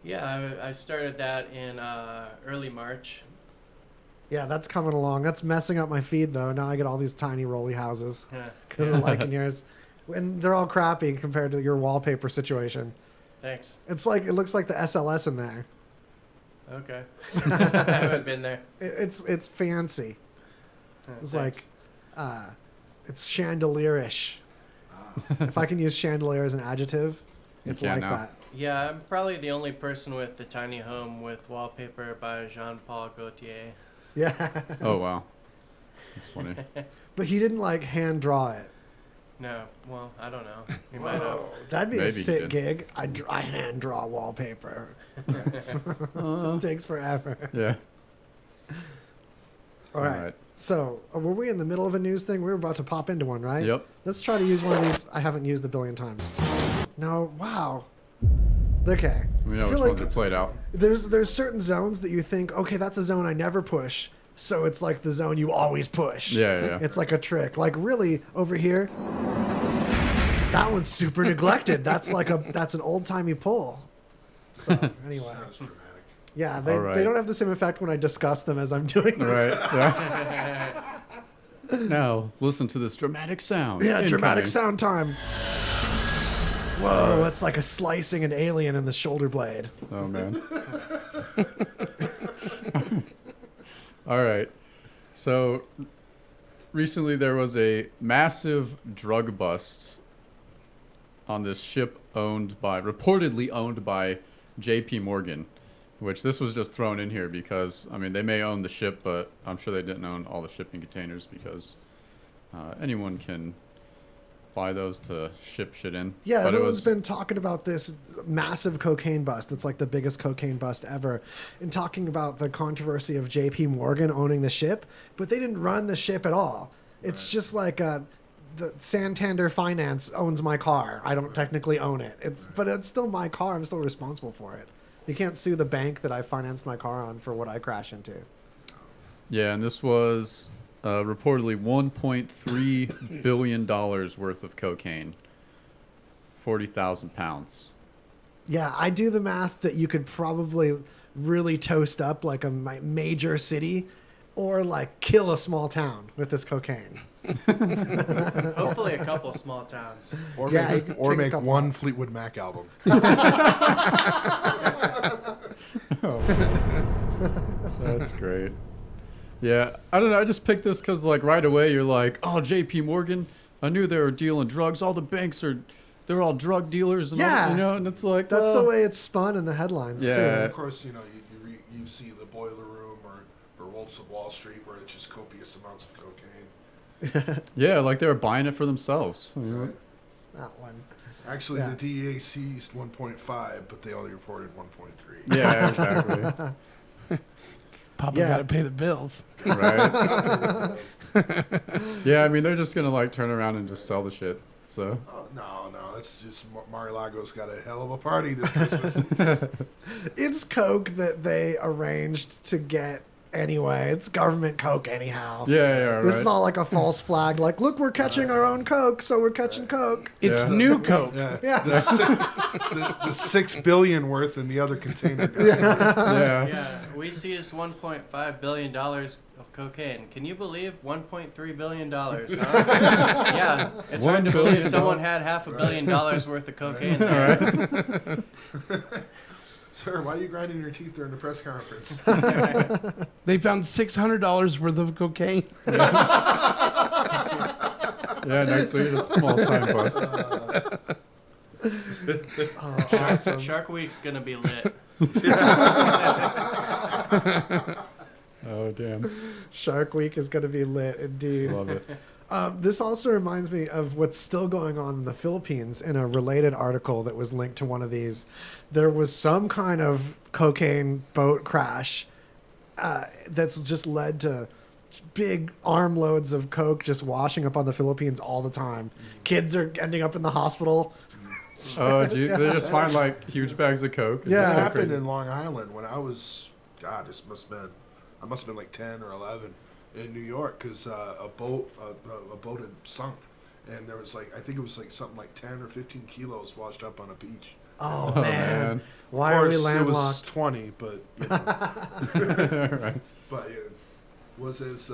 Yeah, I started that in early March. Yeah, that's coming along. That's messing up my feed, though. Now I get all these tiny rolly houses because of liking yours. And they're all crappy compared to your wallpaper situation. Thanks. It's like, it looks like the SLS in there. Okay. I haven't been there. It's fancy. It's Thanks. like, it's chandelierish. If I can use chandelier as an adjective, it's like that. Yeah, I'm probably the only person with the tiny home with wallpaper by Jean-Paul Gaultier. Yeah. Oh, wow. That's funny. But he didn't like hand draw it. No, well, I don't know. He might have. That'd be a Maybe he sick did. gig. I hand draw wallpaper. Takes forever. Yeah. All right. So, were we in the middle of a news thing? We were about to pop into one, right? Yep. Let's try to use one of these. I haven't used a billion times. No. Wow. Okay. We know I which feel ones are played out. There's certain zones that you think, okay, that's a zone I never push. So it's like the zone you always push. Yeah. It's like a trick. Like, really, over here, that one's super neglected. That's an old timey pull. So anyway, yeah, they don't have the same effect when I discuss them as I'm doing them. Right. Yeah. Now listen to this dramatic sound. Yeah, dramatic Incoming. sound time. Whoa, that's like a slicing an alien in the shoulder blade. Oh man. All right. So recently there was a massive drug bust on this ship reportedly owned by J.P. Morgan, which this was just thrown in here because, I mean, they may own the ship, but I'm sure they didn't own all the shipping containers because anyone can buy those to ship shit in. Yeah, but everyone's been talking about this massive cocaine bust. It's like the biggest cocaine bust ever. And talking about the controversy of J.P. Morgan owning the ship, but they didn't run the ship at all. It's just like the Santander Finance owns my car. I don't technically own it. But it's still my car. I'm still responsible for it. You can't sue the bank that I financed my car on for what I crash into. Yeah, and this was reportedly $1.3 billion worth of cocaine. 40,000 pounds. Yeah, I do the math that you could probably really toast up like a major city or like kill a small town with this cocaine. Hopefully a couple small towns. Or Yeah, make one Fleetwood Mac album. That's great. Yeah, I don't know. I just picked this because, like, right away you're like, oh, J.P. Morgan. I knew they were dealing drugs. All the banks they're all drug dealers. And Yeah. all, you know, and it's like That's the way it's spun in the headlines, Yeah. too. Of course, you know, you see the Boiler Room or Wolves of Wall Street where it's just copious amounts of cocaine. Yeah, like they were buying it for themselves. You know? Right. That one. Actually, Yeah. the DEA seized 1.5, but they only reported 1.3. Yeah, exactly. Papa Yeah. got to pay the bills. Right. Yeah, I mean, they're just going to, like, turn around and just sell the shit. So. Oh, no, that's just Mar-a-Lago's got a hell of a party this Christmas. It's coke that they arranged to get anyway. It's government coke anyhow. Yeah, This right. is all like a false flag. Like, look, we're catching our own coke, so we're catching coke. It's new coke. Yeah. The 6 billion worth in the other container. Yeah, we seized $1.5 billion of cocaine. Can you believe $1.3 billion? Huh? Yeah, it's hard to believe someone had $500 million worth of cocaine there. Sir, why are you grinding your teeth during the press conference? They found $600 worth of cocaine. Yeah, next week, a small time bust. Shark Week's going to be lit. Oh, damn. Shark Week is going to be lit, indeed. Love it. This also reminds me of what's still going on in the Philippines. In a related article that was linked to one of these, there was some kind of cocaine boat crash that's just led to big armloads of coke just washing up on the Philippines all the time. Kids are ending up in the hospital. Oh, gee, they just find, like, huge bags of coke. It happened in Long Island when I was, I must have been like 10 or 11 in New York because a boat had sunk. And there was like, I think it was like something like 10 or 15 kilos washed up on a beach. Oh, man. Why of are course, we landlocked? It was 20, but, you know. Right. But it was as,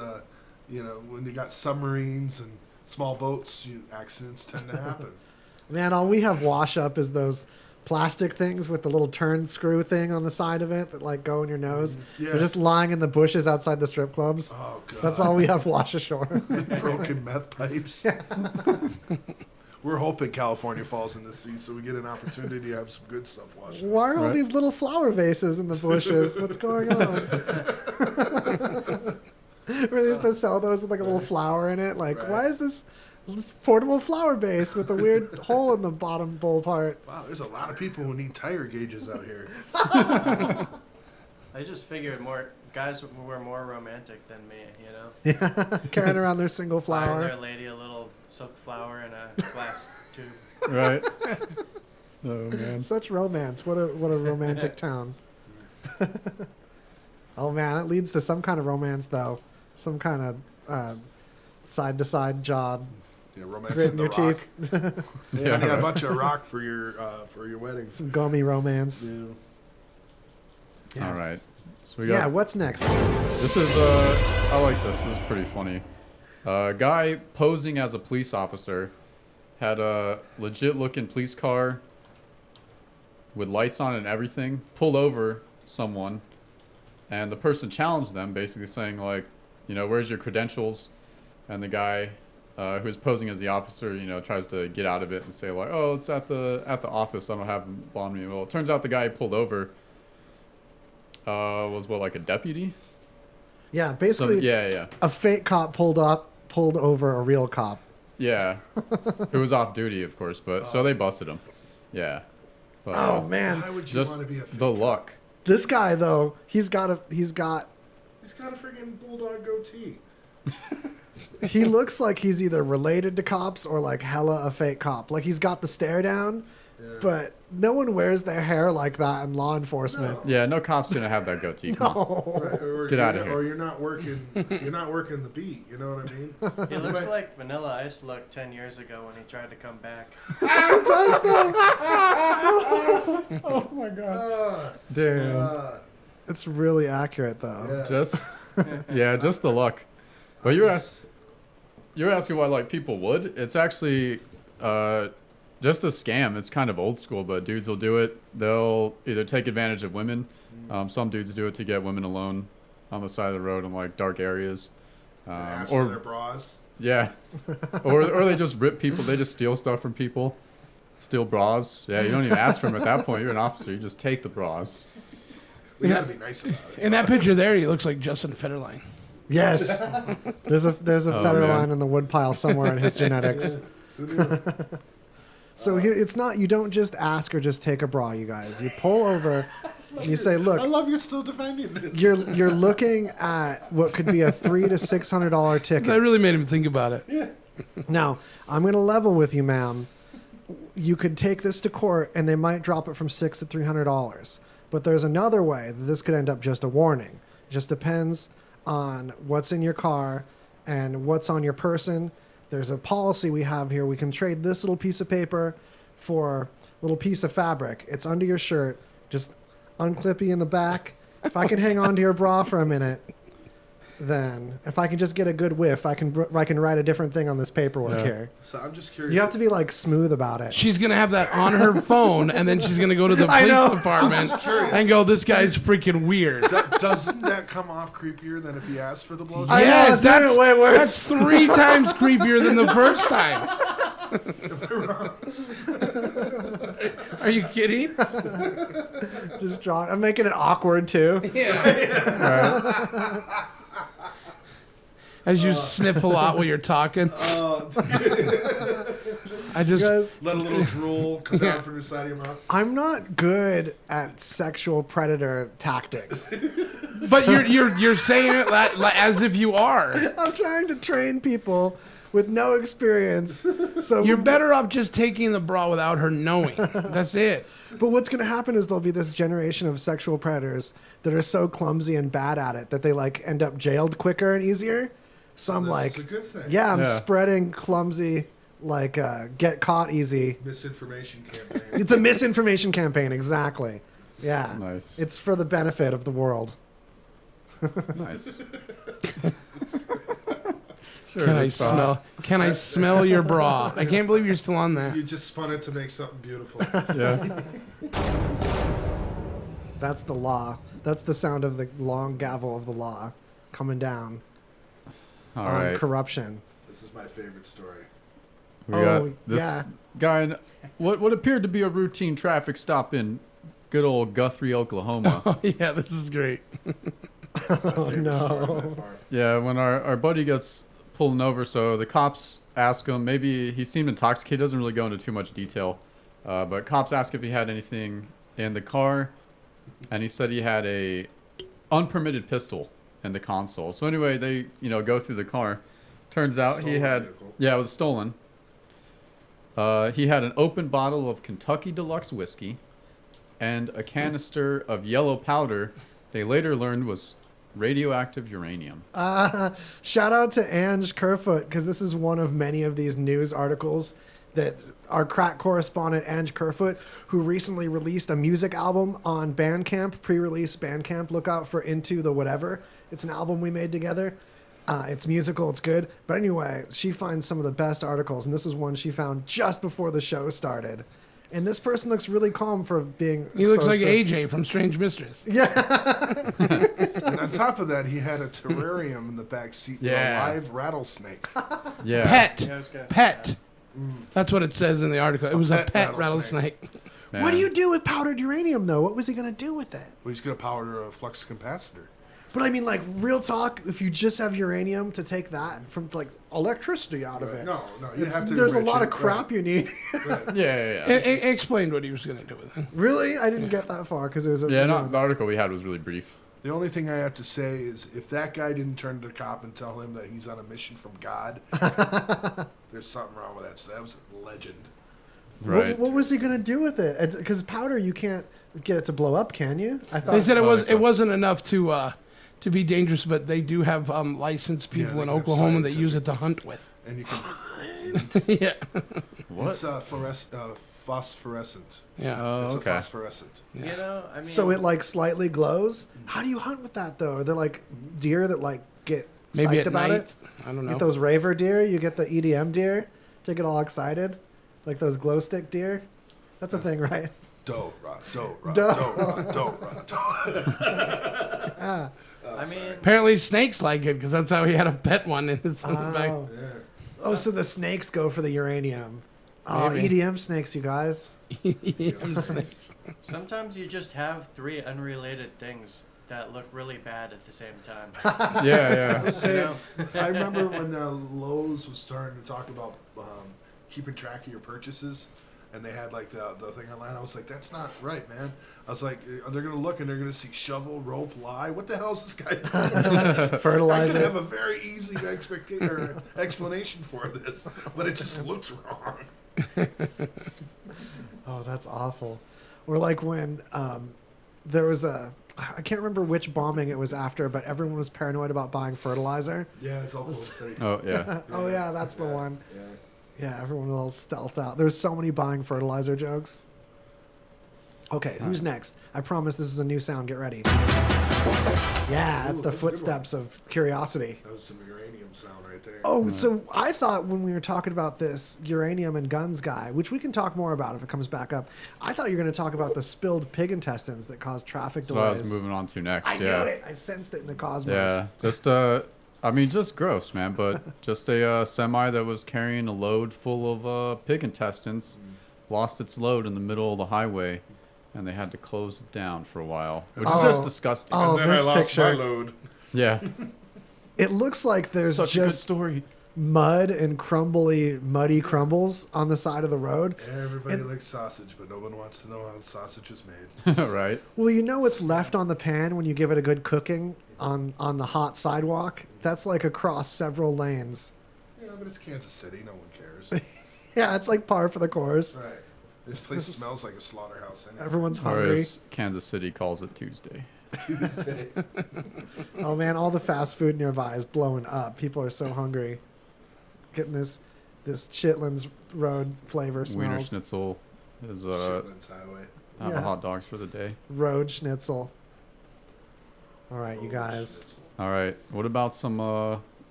you know, when you got submarines and small boats, accidents tend to happen. Man, all we have wash up is those plastic things with the little turn screw thing on the side of it that like go in your nose. Yeah. They're just lying in the bushes outside the strip clubs. Oh, God. That's all we have wash ashore. Broken meth pipes. We're hoping California falls in the sea so we get an opportunity to have some good stuff washed. Why are all these little flower vases in the bushes? What's going on? Where they used to sell those with like a little flower in it. Like, why is this portable flower vase with a weird hole in the bottom bowl part? Wow, there's a lot of people who need tire gauges out here. I just figured more guys were more romantic than me, you know? Yeah, carrying around their single Buying flower. their lady a little soaked flower in a glass tube. Right. Oh, man. Such romance. What a romantic town. Oh, man, it leads to some kind of romance, though. Some kind of side-to-side job. Yeah, romance Gritting in your the rock. teeth. Yeah, a bunch of rock for your wedding. Some gummy romance. Yeah. All right. So we got, what's next? This is, I like this. This is pretty funny. A guy posing as a police officer had a legit-looking police car with lights on and everything, pulled over someone, and the person challenged them, basically saying, like, you know, where's your credentials? and the guy who's posing as the officer, tries to get out of it and say like, "Oh, it's at the office. I don't have him bomb me." Well, it turns out the guy he pulled over was like a deputy. Yeah, basically. Yeah. A fake cop pulled over a real cop. Yeah, who was off duty, of course, but so they busted him. Yeah. But, Oh man, Why would you just want to be a fake the cop? luck. this guy though, he's got a He's got a freaking bulldog goatee. he looks like he's either related to cops or like hella a fake cop. Like he's got the stare down, but no one wears their hair like that in law enforcement. Yeah, no cop's gonna have that goatee. Come on. Right, or Get you're outta not- here. Or you're not working the beat. You know what I mean? He looks like Vanilla Ice looked 10 years ago when he tried to come back. Oh my god. Damn. It's really accurate though. Just the luck. But you're asking why like people would. It's actually just a scam. It's kind of old school, but dudes will do it. They'll either take advantage of women. Some dudes do it to get women alone on the side of the road in like dark areas. Ask for their bras. Yeah. or they just rip people. They just steal stuff from people. Steal bras. Yeah, you don't even ask for them at that point. You're an officer. You just take the bras. We gotta be nice about it. In that picture there, he looks like Justin Federline. Yes. There's a feather man. line in the woodpile somewhere in his genetics. So here, it's not, you don't just ask or just take a bra, you guys. You pull over and you say, look, I love you're still defending this. you're looking at what could be a $300 to $600 ticket. That really made him think about it. Yeah. Now, I'm going to level with you, ma'am. You could take this to court and they might drop it from $600 to $300. But there's another way that this could end up just a warning. It just depends on what's in your car and what's on your person. There's a policy we have here. We can trade this little piece of paper for a little piece of fabric. It's under your shirt. Just unclippy in the back. If I can hang on to your bra for a minute, then if I can just get a good whiff, I can write a different thing on this paperwork here. So I'm just curious. You have to be like smooth about it. She's gonna have that on her phone, and then she's gonna go to the police department and go, "This guy's freaking weird." Doesn't that come off creepier than if he asked for the blowjob? Yes, that's way worse. That's 3 times creepier than the first time. Are you kidding? Just drawing. I'm making it awkward too. Yeah. As you sniff a lot while you're talking. I just let a little drool come down from the side of your mouth. I'm not good at sexual predator tactics. But you're saying it as if you are. I'm trying to train people with no experience. So you're better off just taking the bra without her knowing. That's it. But what's going to happen is there'll be this generation of sexual predators that are so clumsy and bad at it that they like end up jailed quicker and easier. So I'm like, is a good thing. yeah, I'm spreading clumsy, like get caught easy. Misinformation campaign. It's a misinformation campaign, exactly. Yeah. Nice. It's for the benefit of the world. Nice. Can I smell your bra? I can't believe you're still on that. You just spun it to make something beautiful. Yeah. That's the law. That's the sound of the long gavel of the law coming down All on right. corruption. This is my favorite story. We got this yeah. guy in what appeared to be a routine traffic stop in good old Guthrie, Oklahoma. Oh, yeah, this is great. Oh, no. Yeah, when our buddy gets pulling over, so the cops ask him, maybe he seemed intoxicated, doesn't really go into too much detail, but cops ask if he had anything in the car, and he said he had a unpermitted pistol in the console. So anyway, they go through the car. Turns out he had it was stolen. He had an open bottle of Kentucky Deluxe whiskey and a canister of yellow powder they later learned was radioactive uranium. Shout out to Ange Kerfoot, because this is one of many of these news articles that our crack correspondent Ange Kerfoot, who recently released a music album on Bandcamp, pre-release Bandcamp. Look out for Into the Whatever. It's an album we made together. It's musical, it's good. But anyway, she finds some of the best articles, and this was one she found just before the show started. And this person looks really calm for being. He looks like AJ from Strange Mistress. Yeah. And on top of that, he had a terrarium in the back seat with a live rattlesnake. Pet. That's what it says in the article. It was a pet rattlesnake. What do you do with powdered uranium, though? What was he going to do with that? Well, he's going to powder a flux capacitor. But I mean, like, real talk, if you just have uranium to take that from, like, electricity out of it. No, you have to. There's a lot of crap you need. Explained what he was going to do with it. Really? I didn't get that far because it was a... the article we had was really brief. The only thing I have to say is if that guy didn't turn to the cop and tell him that he's on a mission from God, there's something wrong with that. So that was a legend. Right. What was he going to do with it? Because powder, you can't get it to blow up, can you? I thought they said it wasn't enough to be dangerous, but they do have licensed people in Oklahoma that use it to hunt with. And you can... yeah. What? It's phosphorescent. Yeah. Oh, it's okay. a phosphorescent. You know, I mean... So it, like, slightly glows? How do you hunt with that, though? Are there, like, deer that, like, get maybe psyched at about night? it? I don't know. Get those raver deer? You get the EDM deer to get all excited? Like those glow stick deer? That's a thing, right? Doe rod. I mean... Apparently snakes like it because that's how he had a pet one in his back. Oh, so the snakes go for the uranium. Oh, Maybe. EDM snakes, you guys. EDM snakes. Sometimes you just have three unrelated things that look really bad at the same time. Yeah. I'm saying, I remember when Lowe's was starting to talk about keeping track of your purchases, and they had like the thing online. I was like, that's not right, man. I was like, they're gonna look and they're gonna see shovel, rope, lie. What the hell is this guy doing? Fertilizer. I could have a very easy explanation for this, but it just looks wrong. Oh, that's awful. Or like when there was I can't remember which bombing it was after, but everyone was paranoid about buying fertilizer. Yeah, it's all safe. Oh, yeah. Oh, yeah, that's the one. Yeah, everyone was all stealthed out. There's so many buying fertilizer jokes. Okay, who's next? I promise this is a new sound. Get ready. Yeah, that's the footsteps of curiosity. That was some uranium sound right there. Oh, so I thought when we were talking about this uranium and guns guy, which we can talk more about if it comes back up, I thought you were going to talk about the spilled pig intestines that caused traffic That's what I delays. was moving on to next. I knew it. I sensed it in the cosmos. Yeah, just gross, man. But just a semi that was carrying a load full of pig intestines lost its load in the middle of the highway, and they had to close it down for a while, which is just disgusting. Oh, and then this I lost picture. my load. Yeah. It looks like there's Such a good just story. mud and muddy crumbles on the side of the road. Everybody likes sausage, but no one wants to know how sausage is made. Right. Well, you know what's left on the pan when you give it a good cooking on the hot sidewalk? That's like across several lanes. Yeah, but it's Kansas City. No one cares. Yeah, it's like par for the course. Right. This place smells like a slaughterhouse. Anyway. Everyone's Or hungry. as Kansas City calls it, Tuesday. Tuesday. Oh man, all the fast food nearby is blowing up. People are so hungry. Getting this Chitlins Road flavor Wiener smells. Schnitzel is Chitlins Highway. the Yeah. hot dogs for the day. Road Schnitzel. All right, you guys. All right. What about some?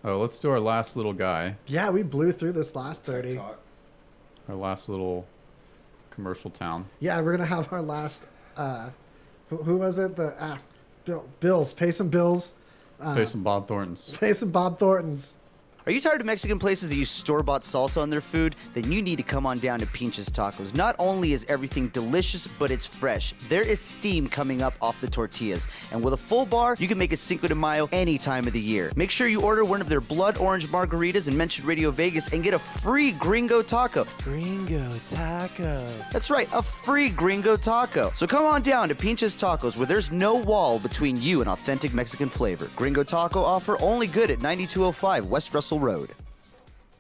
Let's do our last little guy. Yeah, we blew through this last 30. Our last little commercial town. Yeah, we're gonna have our last. Who was it? Bills. Pay some bills. Pay some Bob Thorntons. Pay some Bob Thorntons. Are you tired of Mexican places that use store-bought salsa on their food? Then you need to come on down to Pinch's Tacos. Not only is everything delicious, but it's fresh. There is steam coming up off the tortillas. And with a full bar, you can make a Cinco de Mayo any time of the year. Make sure you order one of their blood orange margaritas and mention Radio Vegas and get a free Gringo Taco. Gringo Taco. That's right, a free Gringo Taco. So come on down to Pinch's Tacos where there's no wall between you and authentic Mexican flavor. Gringo Taco offer only good at 9205 West Russell Road.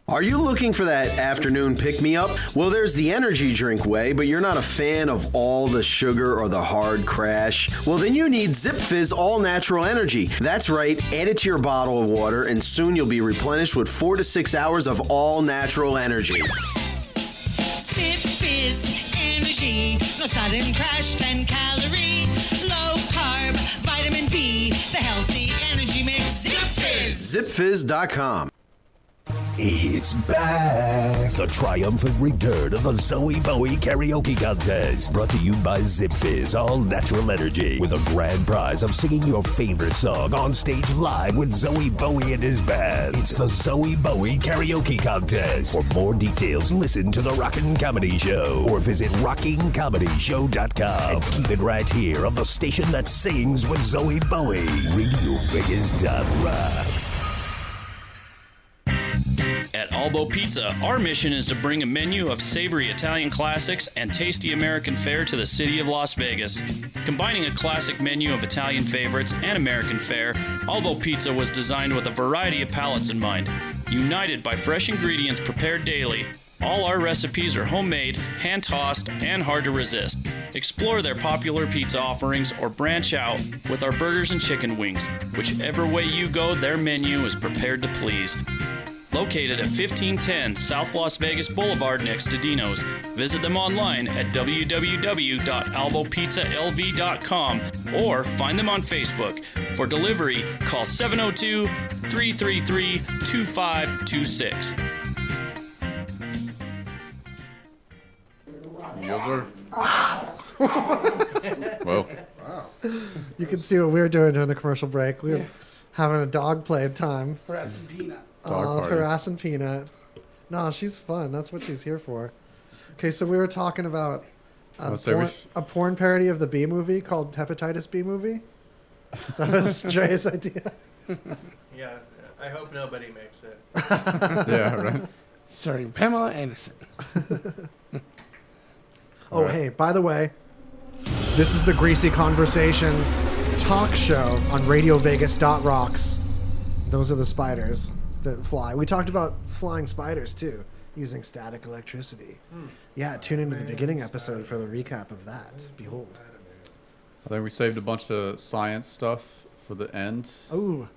Are you looking for that afternoon pick-me-up? Well, there's the energy drink way, but you're not a fan of all the sugar or the hard crash? Well, then you need Zip Fizz All-Natural Energy. That's right, add it to your bottle of water, and soon you'll be replenished with 4 to 6 hours of all-natural energy. Zip Fizz Energy, no sudden crash, 10 calorie, low carb, vitamin B, the healthy energy mix. Zip Fizz. ZipFizz.com. It's back. The triumphant return of the Zoe Bowie Karaoke Contest. Brought to you by Zip Fizz All Natural Energy. With a grand prize of singing your favorite song on stage live with Zoe Bowie and his band. It's the Zoe Bowie Karaoke Contest. For more details, listen to The Rockin' Comedy Show or visit rockingcomedyshow.com. And keep it right here on the station that sings with Zoe Bowie. Radio Vegas.rocks. At Albo Pizza, our mission is to bring a menu of savory Italian classics and tasty American fare to the city of Las Vegas. Combining a classic menu of Italian favorites and American fare, Albo Pizza was designed with a variety of palates in mind. United by fresh ingredients prepared daily, all our recipes are homemade, hand-tossed, and hard to resist. Explore their popular pizza offerings or branch out with our burgers and chicken wings. Whichever way you go, their menu is prepared to please. Located at 1510 South Las Vegas Boulevard next to Dino's. Visit them online at www.albopizzalv.com or find them on Facebook. For delivery, call 702-333-2526. Yes, sir. Well. Wow. You can see what we were doing during the commercial break. We were having a dog play time. Harassing Peanut. Harassing Peanut. No, she's fun. That's what she's here for. Okay, so we were talking about a porn parody of the B movie called Hepatitis B Movie. That was Dre's idea. Yeah, I hope nobody makes it. Yeah, right. Starring Pamela Anderson. Oh, right. Hey, by the way, this is the Greasy Conversation talk show on RadioVegas.rocks. Those are the spiders that fly. We talked about flying spiders, too, using static electricity. Yeah, tune into the beginning episode for the recap of that. Behold. I think we saved a bunch of science stuff for the end. Oh.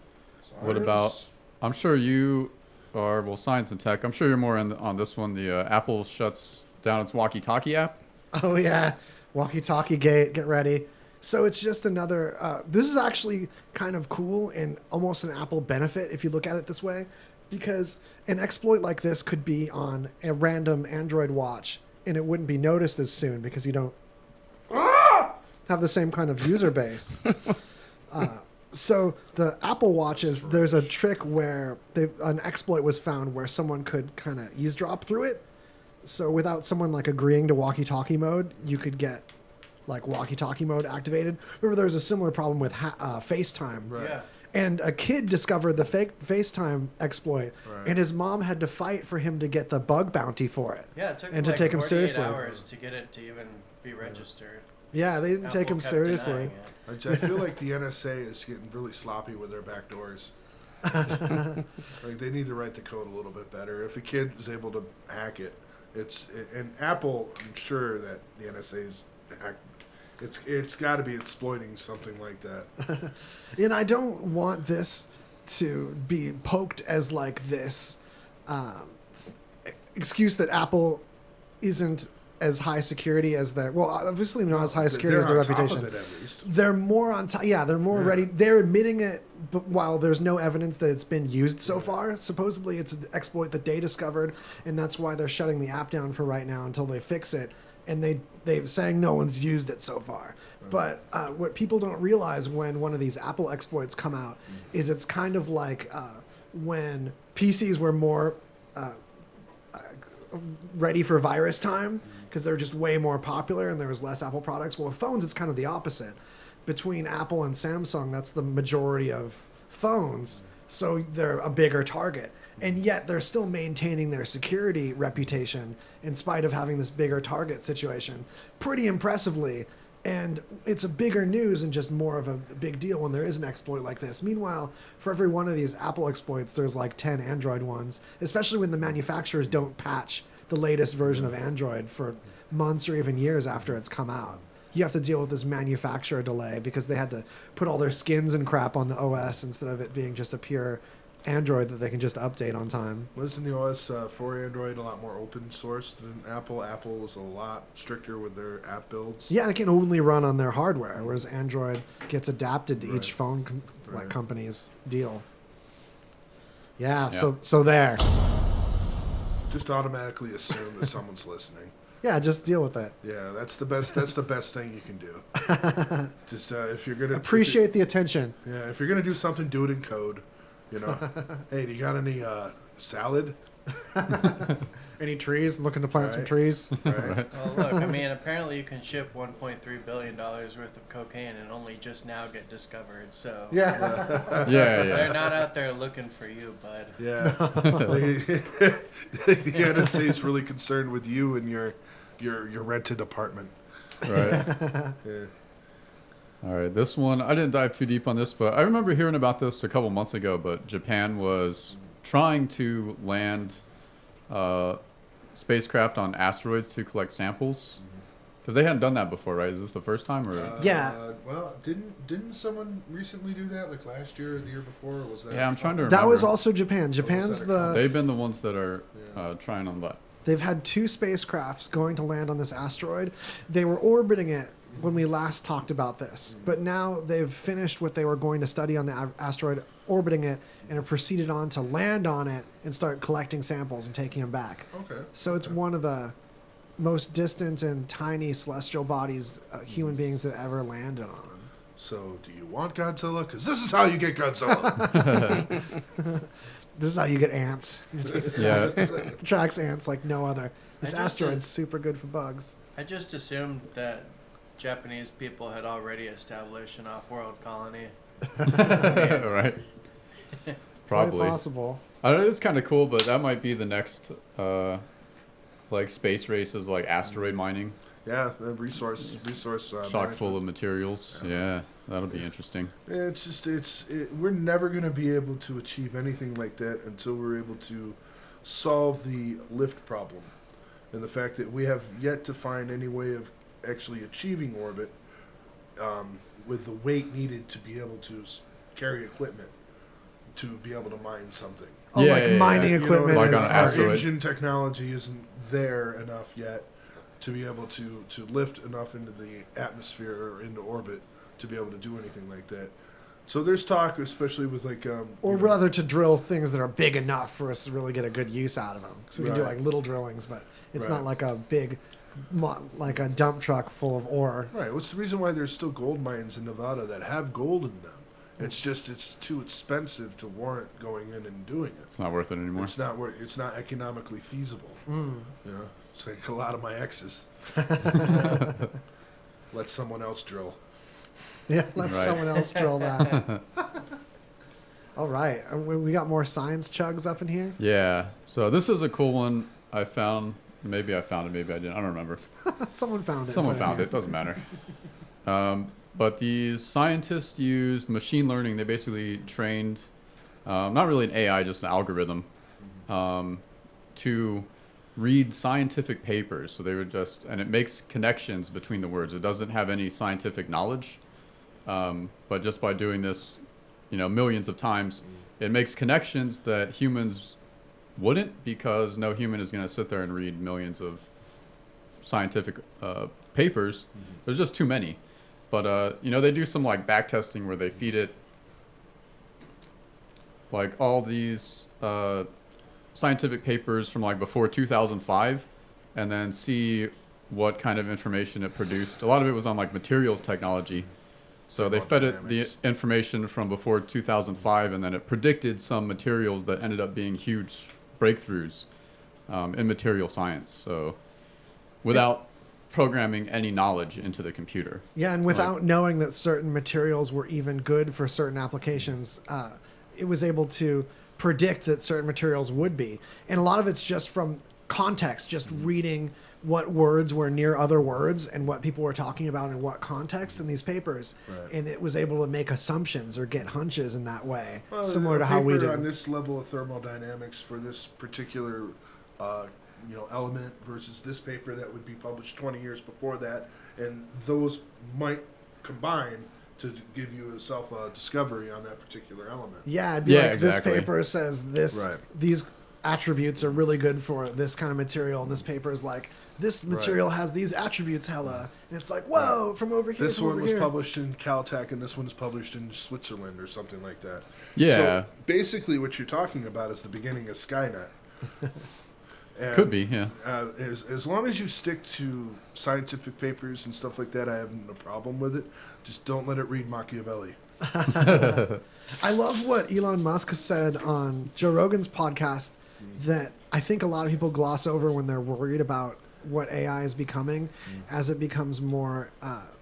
What about, I'm sure you are, well, science and tech. I'm sure you're more on this one. The Apple shuts down its walkie-talkie app. Oh, yeah. Walkie-talkie gate. Get ready. So it's just another, this is actually kind of cool and almost an Apple benefit if you look at it this way, because an exploit like this could be on a random Android watch and it wouldn't be noticed as soon because you don't have the same kind of user base. So the Apple watches, there's a trick where an exploit was found where someone could kind of eavesdrop through it. So without someone like agreeing to walkie-talkie mode, you could get like walkie-talkie mode activated. Remember, there was a similar problem with FaceTime. Right. Yeah. And a kid discovered the fake FaceTime exploit, Right. and his mom had to fight for him to get the bug bounty for it. Yeah, it took and like to take him 48 seriously. hours to get it to even be registered. Yeah, they didn't take Apple him kept seriously. denying it. I feel like the NSA is getting really sloppy with their back doors. Like they need to write the code a little bit better. If a kid is able to hack it, and Apple, I'm sure that the NSA's it's got to be exploiting something like that. And I don't want this to be poked as like this excuse that Apple isn't as high security as their, well, obviously not as high security as their reputation. Of it, at least. They're more on top. Yeah, they're more ready. They're admitting it, but while there's no evidence that it's been used so far, supposedly it's an exploit that they discovered, and that's why they're shutting the app down for right now until they fix it. And they're saying no one's used it so far. But what people don't realize when one of these Apple exploits come out is it's kind of like when PCs were more ready for virus time because they're just way more popular and there was less Apple products. Well, with phones, it's kind of the opposite. Between Apple and Samsung, that's the majority of phones, so they're a bigger target. And yet they're still maintaining their security reputation in spite of having this bigger target situation pretty impressively. And it's a bigger news and just more of a big deal when there is an exploit like this. Meanwhile, for every one of these Apple exploits, there's like 10 Android ones, especially when the manufacturers don't patch the latest version of Android for months or even years after it's come out. You have to deal with this manufacturer delay because they had to put all their skins and crap on the OS instead of it being just a pure Android that they can just update on time. Wasn't the OS for Android a lot more open source than Apple? Apple was a lot stricter with their app builds. Yeah, it can only run on their hardware, whereas Android gets adapted to each phone company's deal. Yeah, so there. Just automatically assume that someone's listening. Yeah, just deal with it. Yeah, that's the best. That's the best thing you can do. Just if you're gonna appreciate the attention. Yeah, if you're gonna do something, do it in code. You know, hey, do you got any salad? Any trees? Looking to plant some trees. Right. Well, look, I mean, apparently you can ship $1.3 billion worth of cocaine and only just now get discovered. So Yeah. They're not out there looking for you, bud. Yeah. The NSA is really concerned with you and your rented apartment. Right. Yeah. All right, this one, I didn't dive too deep on this, but I remember hearing about this a couple months ago, but Japan was trying to land spacecraft on asteroids to collect samples. Because they hadn't done that before, right? Is this the first time? Or Well, didn't someone recently do that, like last year or the year before? Or was that? Yeah, I'm trying to remember. That was also Japan. Japan's They've been the ones that are trying on that. They've had 2 spacecrafts going to land on this asteroid. They were orbiting it when we last talked about this, but now they've finished what they were going to study on the asteroid, orbiting it, and have proceeded on to land on it and start collecting samples and taking them back. Okay. So it's one of the most distant and tiny celestial bodies human beings have ever landed on. So, do you want Godzilla? Because this is how you get Godzilla. This is how you get ants. Yeah. It tracks ants like no other. This I just asteroid's super good for bugs. I just assumed that Japanese people had already established an off-world colony. Right. Probably. Quite possible. I know it's kind of cool, but that might be the next, like space races, like asteroid mining. Yeah, resource. Chock full of materials. Yeah, that'll be interesting. It's just we're never going to be able to achieve anything like that until we're able to solve the lift problem, and the fact that we have yet to find any way of actually achieving orbit with the weight needed to be able to carry equipment to be able to mine something. Oh, mining equipment. Like on an Our asteroid. engine technology isn't there enough yet to be able to lift enough into the atmosphere or into orbit to be able to do anything like that. So there's talk, especially with like... or rather to drill things that are big enough for us to really get a good use out of them. So we can do Right. like little drillings, but it's Right. not like a big, like a dump truck full of ore. Right. What's the reason why there's still gold mines in Nevada that have gold in them? It's just it's too expensive to warrant going in and doing it. It's not worth it anymore. It's not economically feasible. Mm. You know, it's like a lot of my exes. Let someone else drill. Yeah, let Right. someone else drill that. All right, we got more science chugs up in here. Yeah. So this is a cool one I found. Maybe I found it. Maybe I didn't. I don't remember. Someone found it. Someone put found here. it. Doesn't matter. But these scientists used machine learning. They basically trained, not really an AI, just an algorithm, to read scientific papers. So they would and it makes connections between the words. It doesn't have any scientific knowledge, but just by doing this, millions of times, it makes connections that humans wouldn't, because no human is going to sit there and read millions of scientific papers. There's just too many. But, they do some like back testing where they feed it like all these scientific papers from like before 2005 and then see what kind of information it produced. A lot of it was on like materials technology. So they fed it the information from before 2005 and then it predicted some materials that ended up being huge breakthroughs in material science. So without programming any knowledge into the computer. Yeah, and without knowing that certain materials were even good for certain applications, it was able to predict that certain materials would be. And a lot of it's just from context, just reading what words were near other words and what people were talking about in what context in these papers. Right. And it was able to make assumptions or get hunches in that way, Well, similar a to how we paper do. on this level of thermodynamics for this particular element versus this paper that would be published 20 years before that, and those might combine to give you yourself a discovery on that particular element. Yeah, it'd be like exactly. this paper says this, Right. these attributes are really good for this kind of material, and this paper is like, this material has these attributes hella. And it's like, whoa, from over here This to one over was here. published in Caltech, and this one is published in Switzerland or something like that. Yeah. So basically what you're talking about is the beginning of Skynet. And, Could be, yeah. As long as you stick to scientific papers and stuff like that, I have no problem with it. Just don't let it read Machiavelli. I love what Elon Musk said on Joe Rogan's podcast that I think a lot of people gloss over when they're worried about what AI is becoming as it becomes more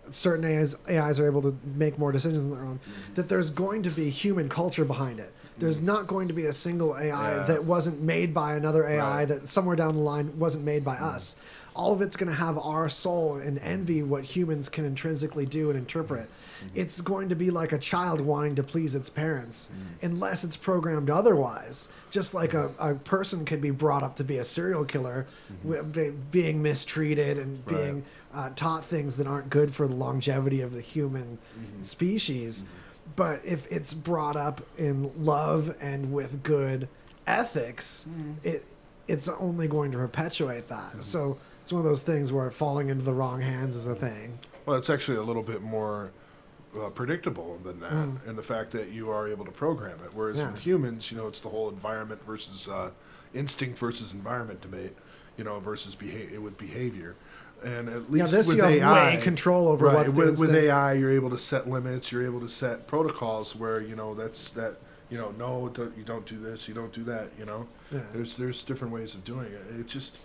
certain AIs are able to make more decisions on their own, that there's going to be human culture behind it. There's not going to be a single AI that wasn't made by another AI that somewhere down the line wasn't made by us. All of it's going to have our soul and envy what humans can intrinsically do and interpret. It's going to be like a child wanting to please its parents unless it's programmed otherwise. Just like a person could be brought up to be a serial killer, being mistreated and being taught things that aren't good for the longevity of the human species. But if it's brought up in love and with good ethics, it's only going to perpetuate that. So it's one of those things where falling into the wrong hands is a thing. Well, it's actually a little bit more predictable than that, and the fact that you are able to program it. Whereas with humans, it's the whole environment versus instinct versus environment debate, versus behavior. And at least this with you have AI, way control over what's the with instinct. AI, you're able to set limits. You're able to set protocols where that's that. No, you don't do this. You don't do that. There's different ways of doing it. It's just.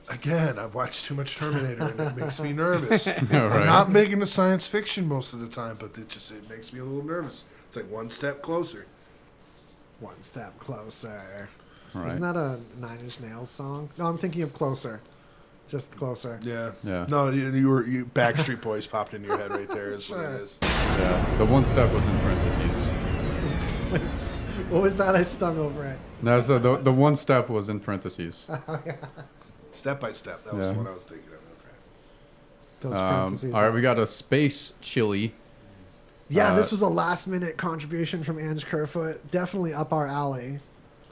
Again, I've watched too much Terminator, and it makes me nervous. I'm not making a science fiction most of the time, but it makes me a little nervous. It's like one step closer. One step closer. Right. Isn't that a Nine Inch Nails song? No, I'm thinking of Closer. Just Closer. Yeah. Yeah. No, you Backstreet Boys popped in your head right there. Is what it is. Yeah. The one step was in parentheses. What was that I stung over it? No, so the one step was in parentheses. Step by step. That was what I was thinking of. Those parentheses. All right, we got a space chili. Yeah, this was a last-minute contribution from Ange Kerfoot. Definitely up our alley.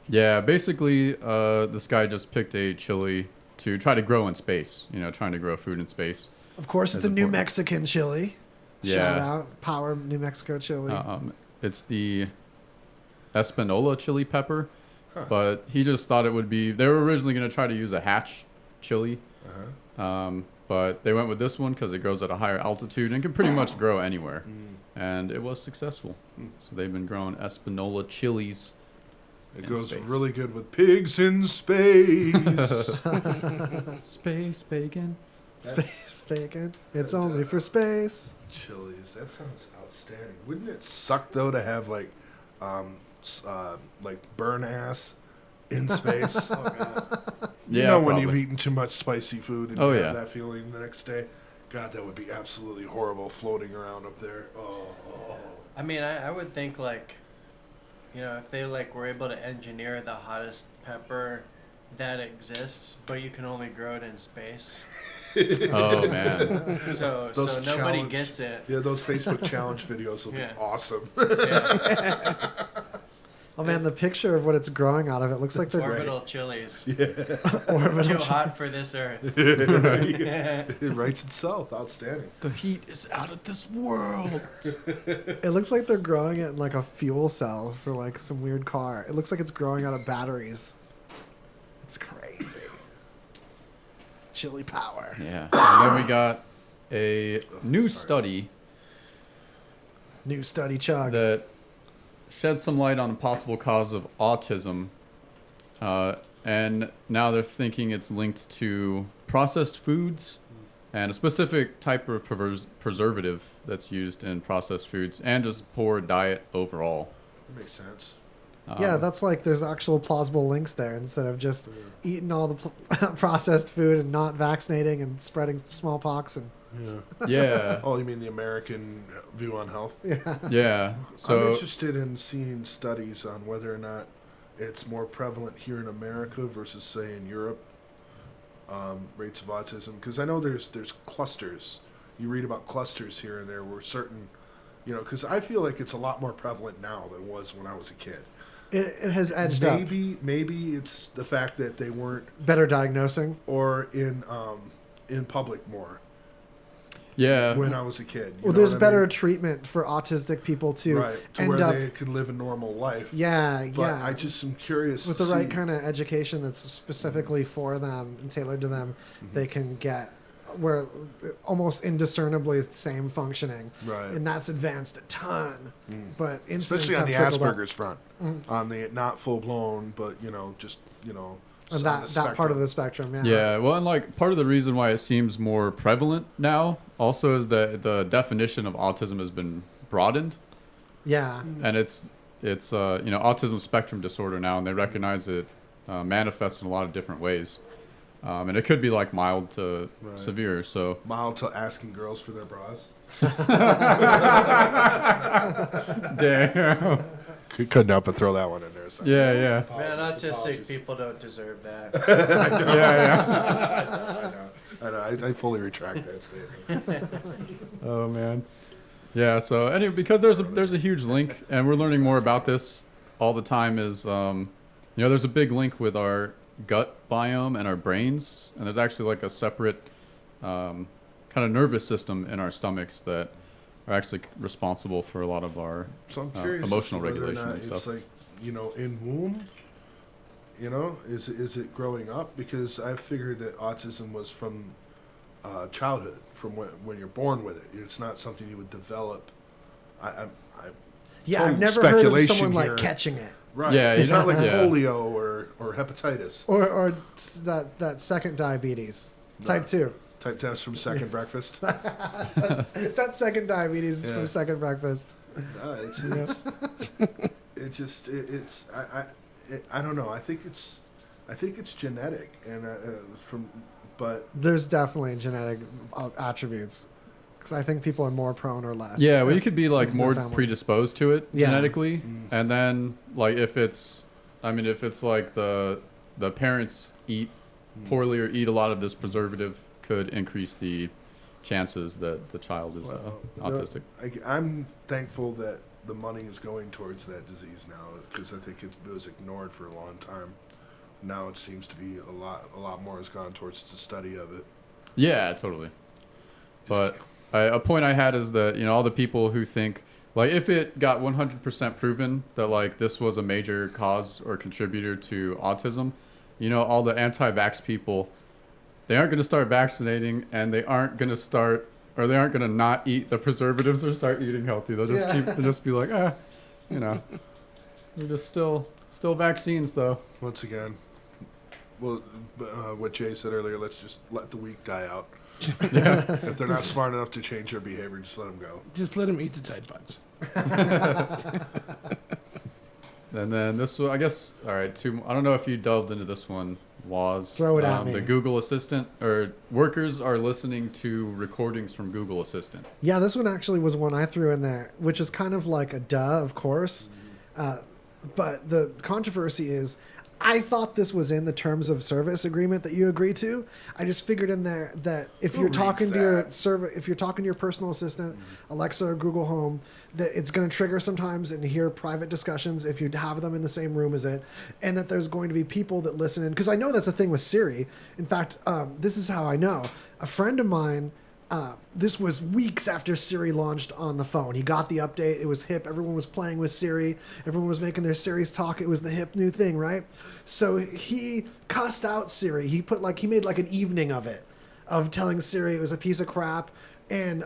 Yeah, basically, this guy just picked a chili to try to grow in space. Trying to grow food in space. Of course, it's a New Mexican chili. Yeah. Shout out, Power New Mexico chili. It's the Espanola chili pepper, but he just thought it would be. They were originally going to try to use a hatch chili, but they went with this one because it grows at a higher altitude and can pretty much grow anywhere, and it was successful. So they've been growing Espanola chilies. It goes really good with pigs in space. Space bacon. Space bacon. It's only for space. Chilies. That sounds outstanding. Wouldn't it suck though to have like burn ass in space? Oh, God. When probably. you've eaten too much spicy food and you have that feeling the next day. God, that would be absolutely horrible floating around up there. Oh. I mean, I would think if they were able to engineer the hottest pepper that exists, but you can only grow it in space. Oh man! So nobody gets it. Yeah, those Facebook challenge videos will be awesome. Oh man, the picture of what it's growing out of it looks like they're orbital chilies. Yeah. Too hot for this earth. It writes itself. Outstanding. The heat is out of this world. It looks like they're growing it in a fuel cell for some weird car. It looks like it's growing out of batteries. It's crazy. Chili power. Yeah. And then we got a new study. New study, Chug. That shed some light on a possible cause of autism. And now they're thinking it's linked to processed foods and a specific type of preservative that's used in processed foods and just poor diet overall. That makes sense. Yeah, that's there's actual plausible links there instead of just eating all the processed food and not vaccinating and spreading smallpox and. Yeah. Oh, you mean the American view on health? Yeah. Yeah. So I'm interested in seeing studies on whether or not it's more prevalent here in America versus, say, in Europe. Rates of autism, because I know there's clusters. You read about clusters here and there where certain, because I feel like it's a lot more prevalent now than it was when I was a kid. It has edged up. Maybe it's the fact that they weren't better diagnosing or in public more. Yeah. When I was a kid. Well, there's better treatment for autistic people too. Right, to where they can live a normal life. Yeah, but yeah. I just am curious with to the right see- kind of education that's specifically for them and tailored to them, they can get where almost indiscernibly same functioning. Right. And that's advanced a ton. But incidents especially on the have trickled up. Asperger's front, Mm. on the not full blown, but just And on that the part spectrum. of the spectrum, yeah. Yeah, well, and like part of the reason why it seems more prevalent now also is that the definition of autism has been broadened. Yeah. And it's autism spectrum disorder now, and they recognize it manifests in a lot of different ways. And it could be like mild to Right. severe. So Mild to asking girls for their bras. Damn. Couldn't help but throw that one in there. So. Yeah, yeah. Man, autistic people don't deserve that. I know. Yeah, I know. I fully retract that statement. Oh man. Yeah. So anyway, because there's a huge link, and we're learning more about this all the time. Is there's a big link with our gut biome and our brains, and there's actually like a separate kind of nervous system in our stomachs that are actually responsible for a lot of our So I'm curious emotional as to whether or regulation not and stuff. It's like, in womb, is it growing up? Because I figured that autism was from childhood, from when you're born with it. It's not something you would develop. Yeah, I've total never heard of speculation someone like here. catching it. Right. Yeah, It's not like yeah. polio or hepatitis. Or that second diabetes. Type 2. Type test from second breakfast. That second diabetes is Yeah. from second breakfast. I don't know. I think it's genetic, and but There's definitely genetic attributes. Because I think people are more prone or less. Yeah, well, you could be like It's their more family. predisposed to it Yeah. genetically, and then like if it's like the parents eat poorly or eat a lot of this preservative, could increase the chances that the child is autistic. I'm thankful that the money is going towards that disease now, because I think it was ignored for a long time. Now it seems to be a lot more has gone towards the study of it. Yeah, totally. But a point I had is that all the people who think like if it got 100% proven that like this was a major cause or contributor to autism, all the anti-vax people, they aren't going to start vaccinating, and they aren't going to not eat the preservatives or start eating healthy. They'll just they'll just be like, they're just still vaccines though. Once again, well, what Jay said earlier, let's just let the weak die out. Yeah. If they're not smart enough to change their behavior, just let them go. Just let them eat the Tide Pods. And then this one, I guess, all right, I don't know if you delved into this one, Waz. Throw it at me. The Google Assistant, or workers are listening to recordings from Google Assistant. Yeah, this one actually was one I threw in there, which is kind of like a duh, of course. But the controversy is, I thought this was in the terms of service agreement that you agree to. I just figured in there that if Who you're talking reads to your that? if you're talking to your personal assistant, Alexa or Google Home, that it's going to trigger sometimes and hear private discussions if you have them in the same room as it, and that there's going to be people that listen in. Because I know that's a thing with Siri. In fact, this is how I know. A friend of mine. This was weeks after Siri launched on the phone. He got the update. It was hip. Everyone was playing with Siri. Everyone was making their Siris talk. It was the hip new thing, right? So he cussed out Siri. He made like an evening of it, of telling Siri it was a piece of crap, and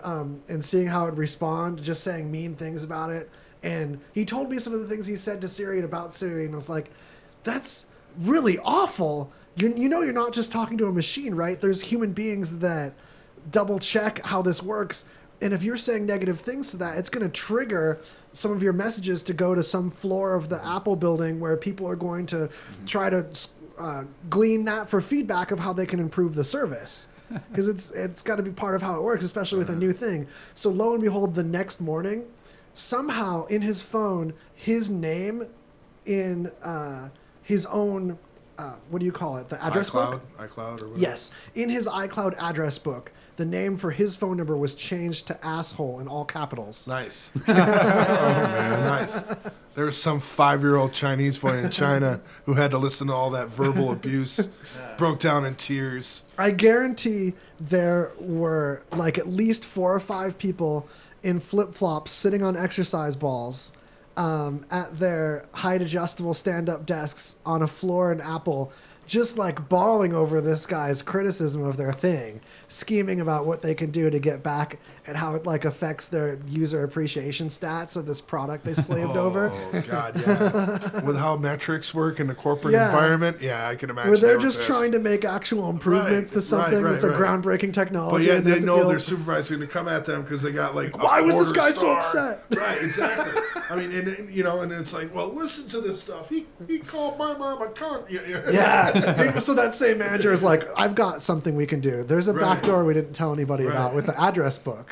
seeing how it'd respond, just saying mean things about it. And he told me some of the things he said to Siri and about Siri, and I was like, that's really awful. You're not just talking to a machine, right? There's human beings that double check how this works, and if you're saying negative things to that, it's going to trigger some of your messages to go to some floor of the Apple building where people are going to try to glean that for feedback of how they can improve the service, because it's got to be part of how it works, especially with a new thing. So lo and behold, the next morning, somehow in his phone, his name in his own what do you call it, the address book? iCloud or whatever. Yes. In his iCloud address book, the name for his phone number was changed to asshole in all capitals. Nice. Oh, man. Nice. There was some 5-year-old Chinese boy in China who had to listen to all that verbal abuse, broke down in tears. I guarantee there were like at least 4 or 5 people in flip-flops sitting on exercise balls at their height adjustable stand-up desks on a floor in Apple, just like bawling over this guy's criticism of their thing, scheming about what they can do to get back and how it like affects their user appreciation stats of this product they slaved over. Oh God, yeah. With how metrics work in the corporate environment, yeah, I can imagine. Where they're they were just pissed. trying to make actual improvements to something that's a groundbreaking technology. But yeah, and they have to know deal- their supervisor's going to come at them because they got like. Why was this guy so star. upset? Right, exactly. I mean, and you know, and it's like, well, listen to this stuff. He called my mom a cunt. Yeah. So that same manager is like, I've got something we can do. There's a back door we didn't tell anybody about with the address book.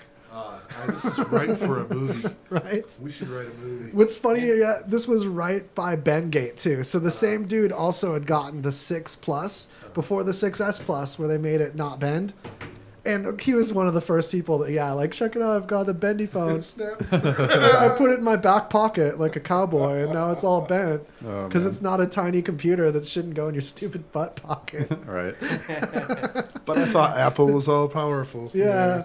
This is right for a movie. Right? We should write a movie. What's funny, this was right by Bengate, too. So the same dude also had gotten the 6 Plus before the 6S Plus, where they made it not bend. And he was one of the first people that, like, check it out, I've got the bendy phone. I put it in my back pocket like a cowboy, and now it's all bent. Because it's not a tiny computer that shouldn't go in your stupid butt pocket. Right. But I thought Apple was all powerful. Yeah.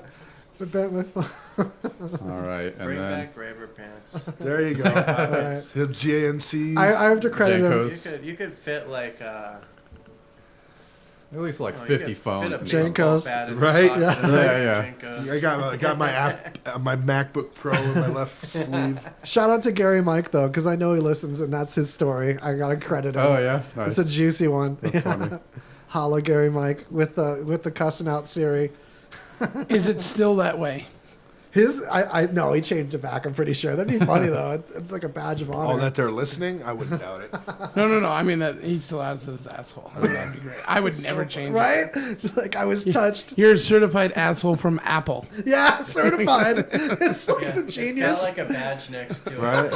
I bent my phone. All right. And Bring then back Raver Pants. There you go. Right. Him GNCs. I have to credit him. You could fit like at least like 50 phones. Fit a baseball bat in your Right? pocket Yeah. and Yeah. Jenkos. I got my MacBook Pro in my left sleeve. Shout out to Gary Mike, though, because I know he listens, and that's his story. I got to credit him. Oh, yeah? Nice. It's a juicy one. That's funny. Holla, Gary Mike, with the cussing out Siri. Is it still that way? I no, he changed it back. I'm pretty sure that'd be funny though. It's like a badge of honor. Oh, that they're listening? I wouldn't doubt it. No. I mean that he still has his asshole. I mean, that'd be great. I would never change right? it. Like I was touched. You're a certified asshole from Apple. Yeah, certified. It's like the It's genius. got like a badge next to it. Right?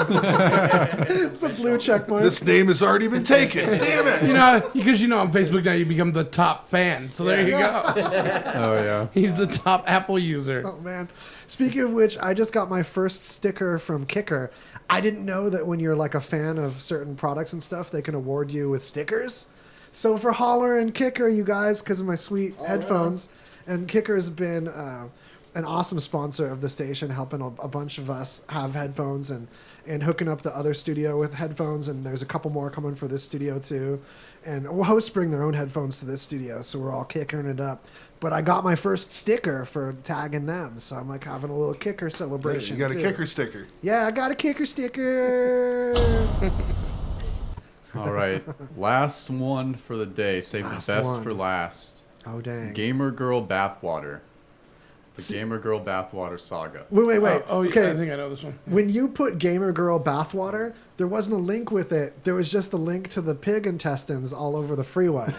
It's a blue check mark. This name has already been taken. Damn it! You know, because on Facebook now you become the top fan. So there you go. Oh, yeah. He's the top Apple user. Oh man. Speaking of which, I just got my first sticker from Kicker. I didn't know that when you're like a fan of certain products and stuff, they can award you with stickers. So for Holler and Kicker, you guys, because of my sweet headphones, and Kicker's been an awesome sponsor of the station, helping a bunch of us have headphones and hooking up the other studio with headphones, and there's a couple more coming for this studio too. And hosts bring their own headphones to this studio, so we're all kicking it up. But I got my first sticker for tagging them, so I'm like having a little Kicker celebration. You got a too. Kicker sticker. Yeah, I got a Kicker sticker. All right. Last one for the day. Save the best for last. Oh, dang. Gamer Girl Bathwater. The Gamer Girl Bathwater Saga. Wait. Okay. I think I know this one. When you put Gamer Girl Bathwater, there wasn't a link with it. There was just a link to the pig intestines all over the freeway.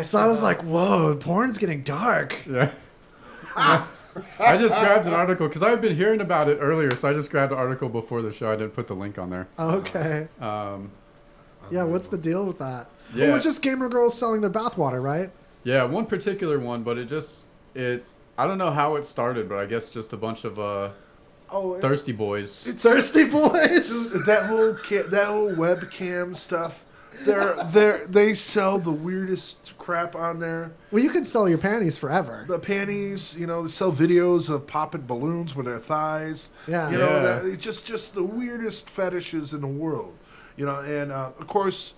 So I was like, whoa, porn's getting dark. Yeah. I just grabbed an article because I've been hearing about it earlier, so I just grabbed the article before the show. I didn't put the link on there. Okay. Yeah, what's the deal with that? Yeah. Oh, it's just Gamer Girls selling their bathwater, right? Yeah, one particular one, but I don't know how it started, but I guess just a bunch of thirsty boys. Thirsty boys. That whole webcam stuff. They sell the weirdest crap on there. Well, you can sell your panties forever. The panties, they sell videos of popping balloons with their thighs. Yeah. It's just the weirdest fetishes in the world. And of course,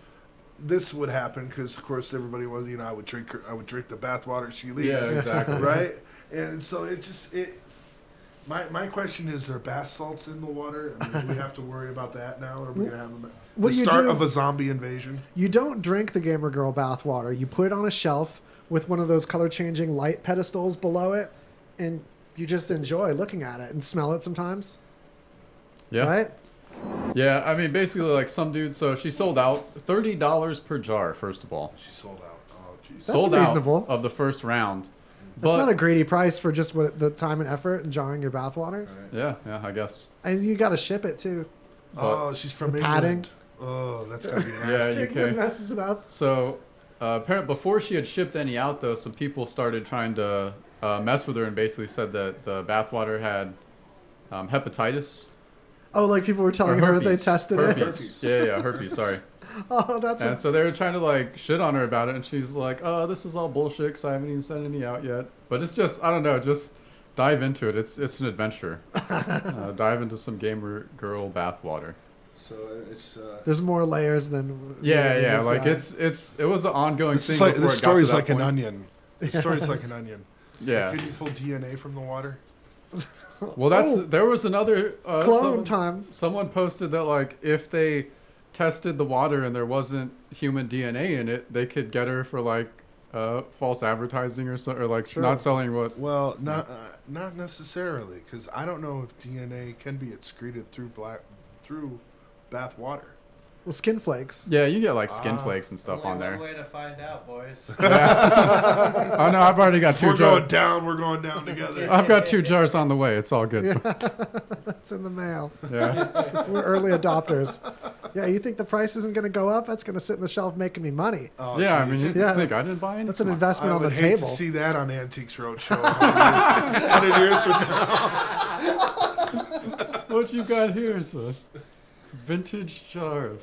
this would happen because, of course, everybody was, I would drink the bathwater she leaves. Yeah, exactly. Right? And so my question is, there bath salts in the water? I mean, do we have to worry about that now? Or are we going to have the start of a zombie invasion? You don't drink the Gamer Girl bathwater. You put it on a shelf with one of those color-changing light pedestals below it, and you just enjoy looking at it and smell it sometimes. Yeah. Right? Yeah, I mean, basically, like some dude, so she sold out $30 per jar, first of all. She sold out. Oh, jeez. Sold reasonable. out of the first round. That's not a greedy price for just the time and effort and jarring your bathwater. Yeah, I guess. And you got to ship it, too. Oh, she's from the England. padding. Oh, that's got to be nasty. nasty. Yeah, UK. Messes it up. So, apparently, before she had shipped any out, though, some people started trying to mess with her and basically said that the bathwater had hepatitis. Oh, like people were telling her that they tested herpes. it. Yeah, herpes. Sorry. Oh, that's. And so they were trying to like shit on her about it, and she's like, "Oh, this is all bullshit. 'Cause I haven't even sent any out yet." But it's just, I don't know, just dive into it. It's an adventure. Dive into some gamer girl bathwater. So it's. There's more layers than. Yeah. Like it was an ongoing thing. Like, before the it got to story's that like point. an onion. The story's like an onion. Yeah. Could you pull DNA from the water? Well, there was another clone time. Someone posted that like if they tested the water and there wasn't human DNA in it, they could get her for like false advertising or so, or like not selling what. Well, not necessarily, because I don't know if DNA can be excreted through bath water. Well, skin flakes. Yeah, you get like skin flakes and stuff on there. One way to find out, boys. Yeah. Oh no, I've already got 2 jars. We're going down together. I've got 2 jars on the way. It's all good. It's in the mail. Yeah. We're early adopters. Yeah, you think the price isn't going to go up? That's going to sit in the shelf making me money. Oh, yeah, I geez. mean, you think I didn't buy any? That's an investment on the I would table. hate to see that on Antiques Roadshow 100 years from now. What you got here is a vintage jar of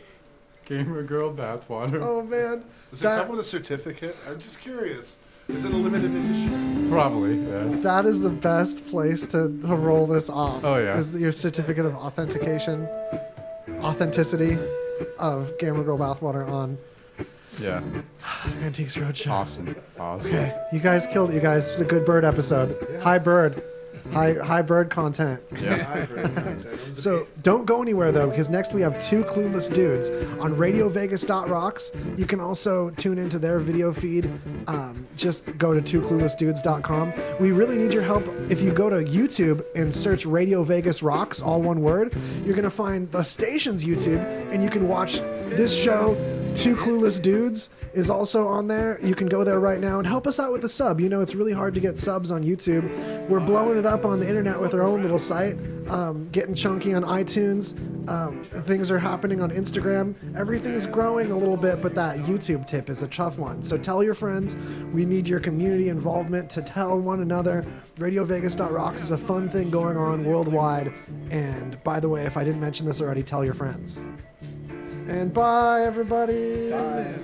gamer girl bathwater. Oh man, Does it come with a certificate? I'm just curious. Is it a limited edition? Probably, yeah. That is the best place to roll this off. Oh, yeah. Is your certificate of authenticity of Gamer Girl Bathwater on Yeah. Antiques Roadshow. Awesome. Okay, you guys killed it. You guys, it was a good bird episode. Hi bird. High bird content. Yeah. So don't go anywhere though, because next we have 2 clueless dudes on RadioVegas.rocks. You can also tune into their video feed. Just go to 2cluelessdudes.com. We really need your help. If you go to YouTube and search Radio Vegas Rocks, all one word, you're gonna find the station's YouTube, and you can watch this show. 2 Clueless Dudes is also on there. You can go there right now and help us out with the sub. You know, it's really hard to get subs on YouTube. We're blowing it up on the internet with our own little site, getting chunky on iTunes. Things are happening on Instagram. Everything is growing a little bit, but that YouTube tip is a tough one. So tell your friends. We need your community involvement to tell one another. RadioVegas.rocks is a fun thing going on worldwide. And by the way, if I didn't mention this already, tell your friends. And bye, everybody. Bye.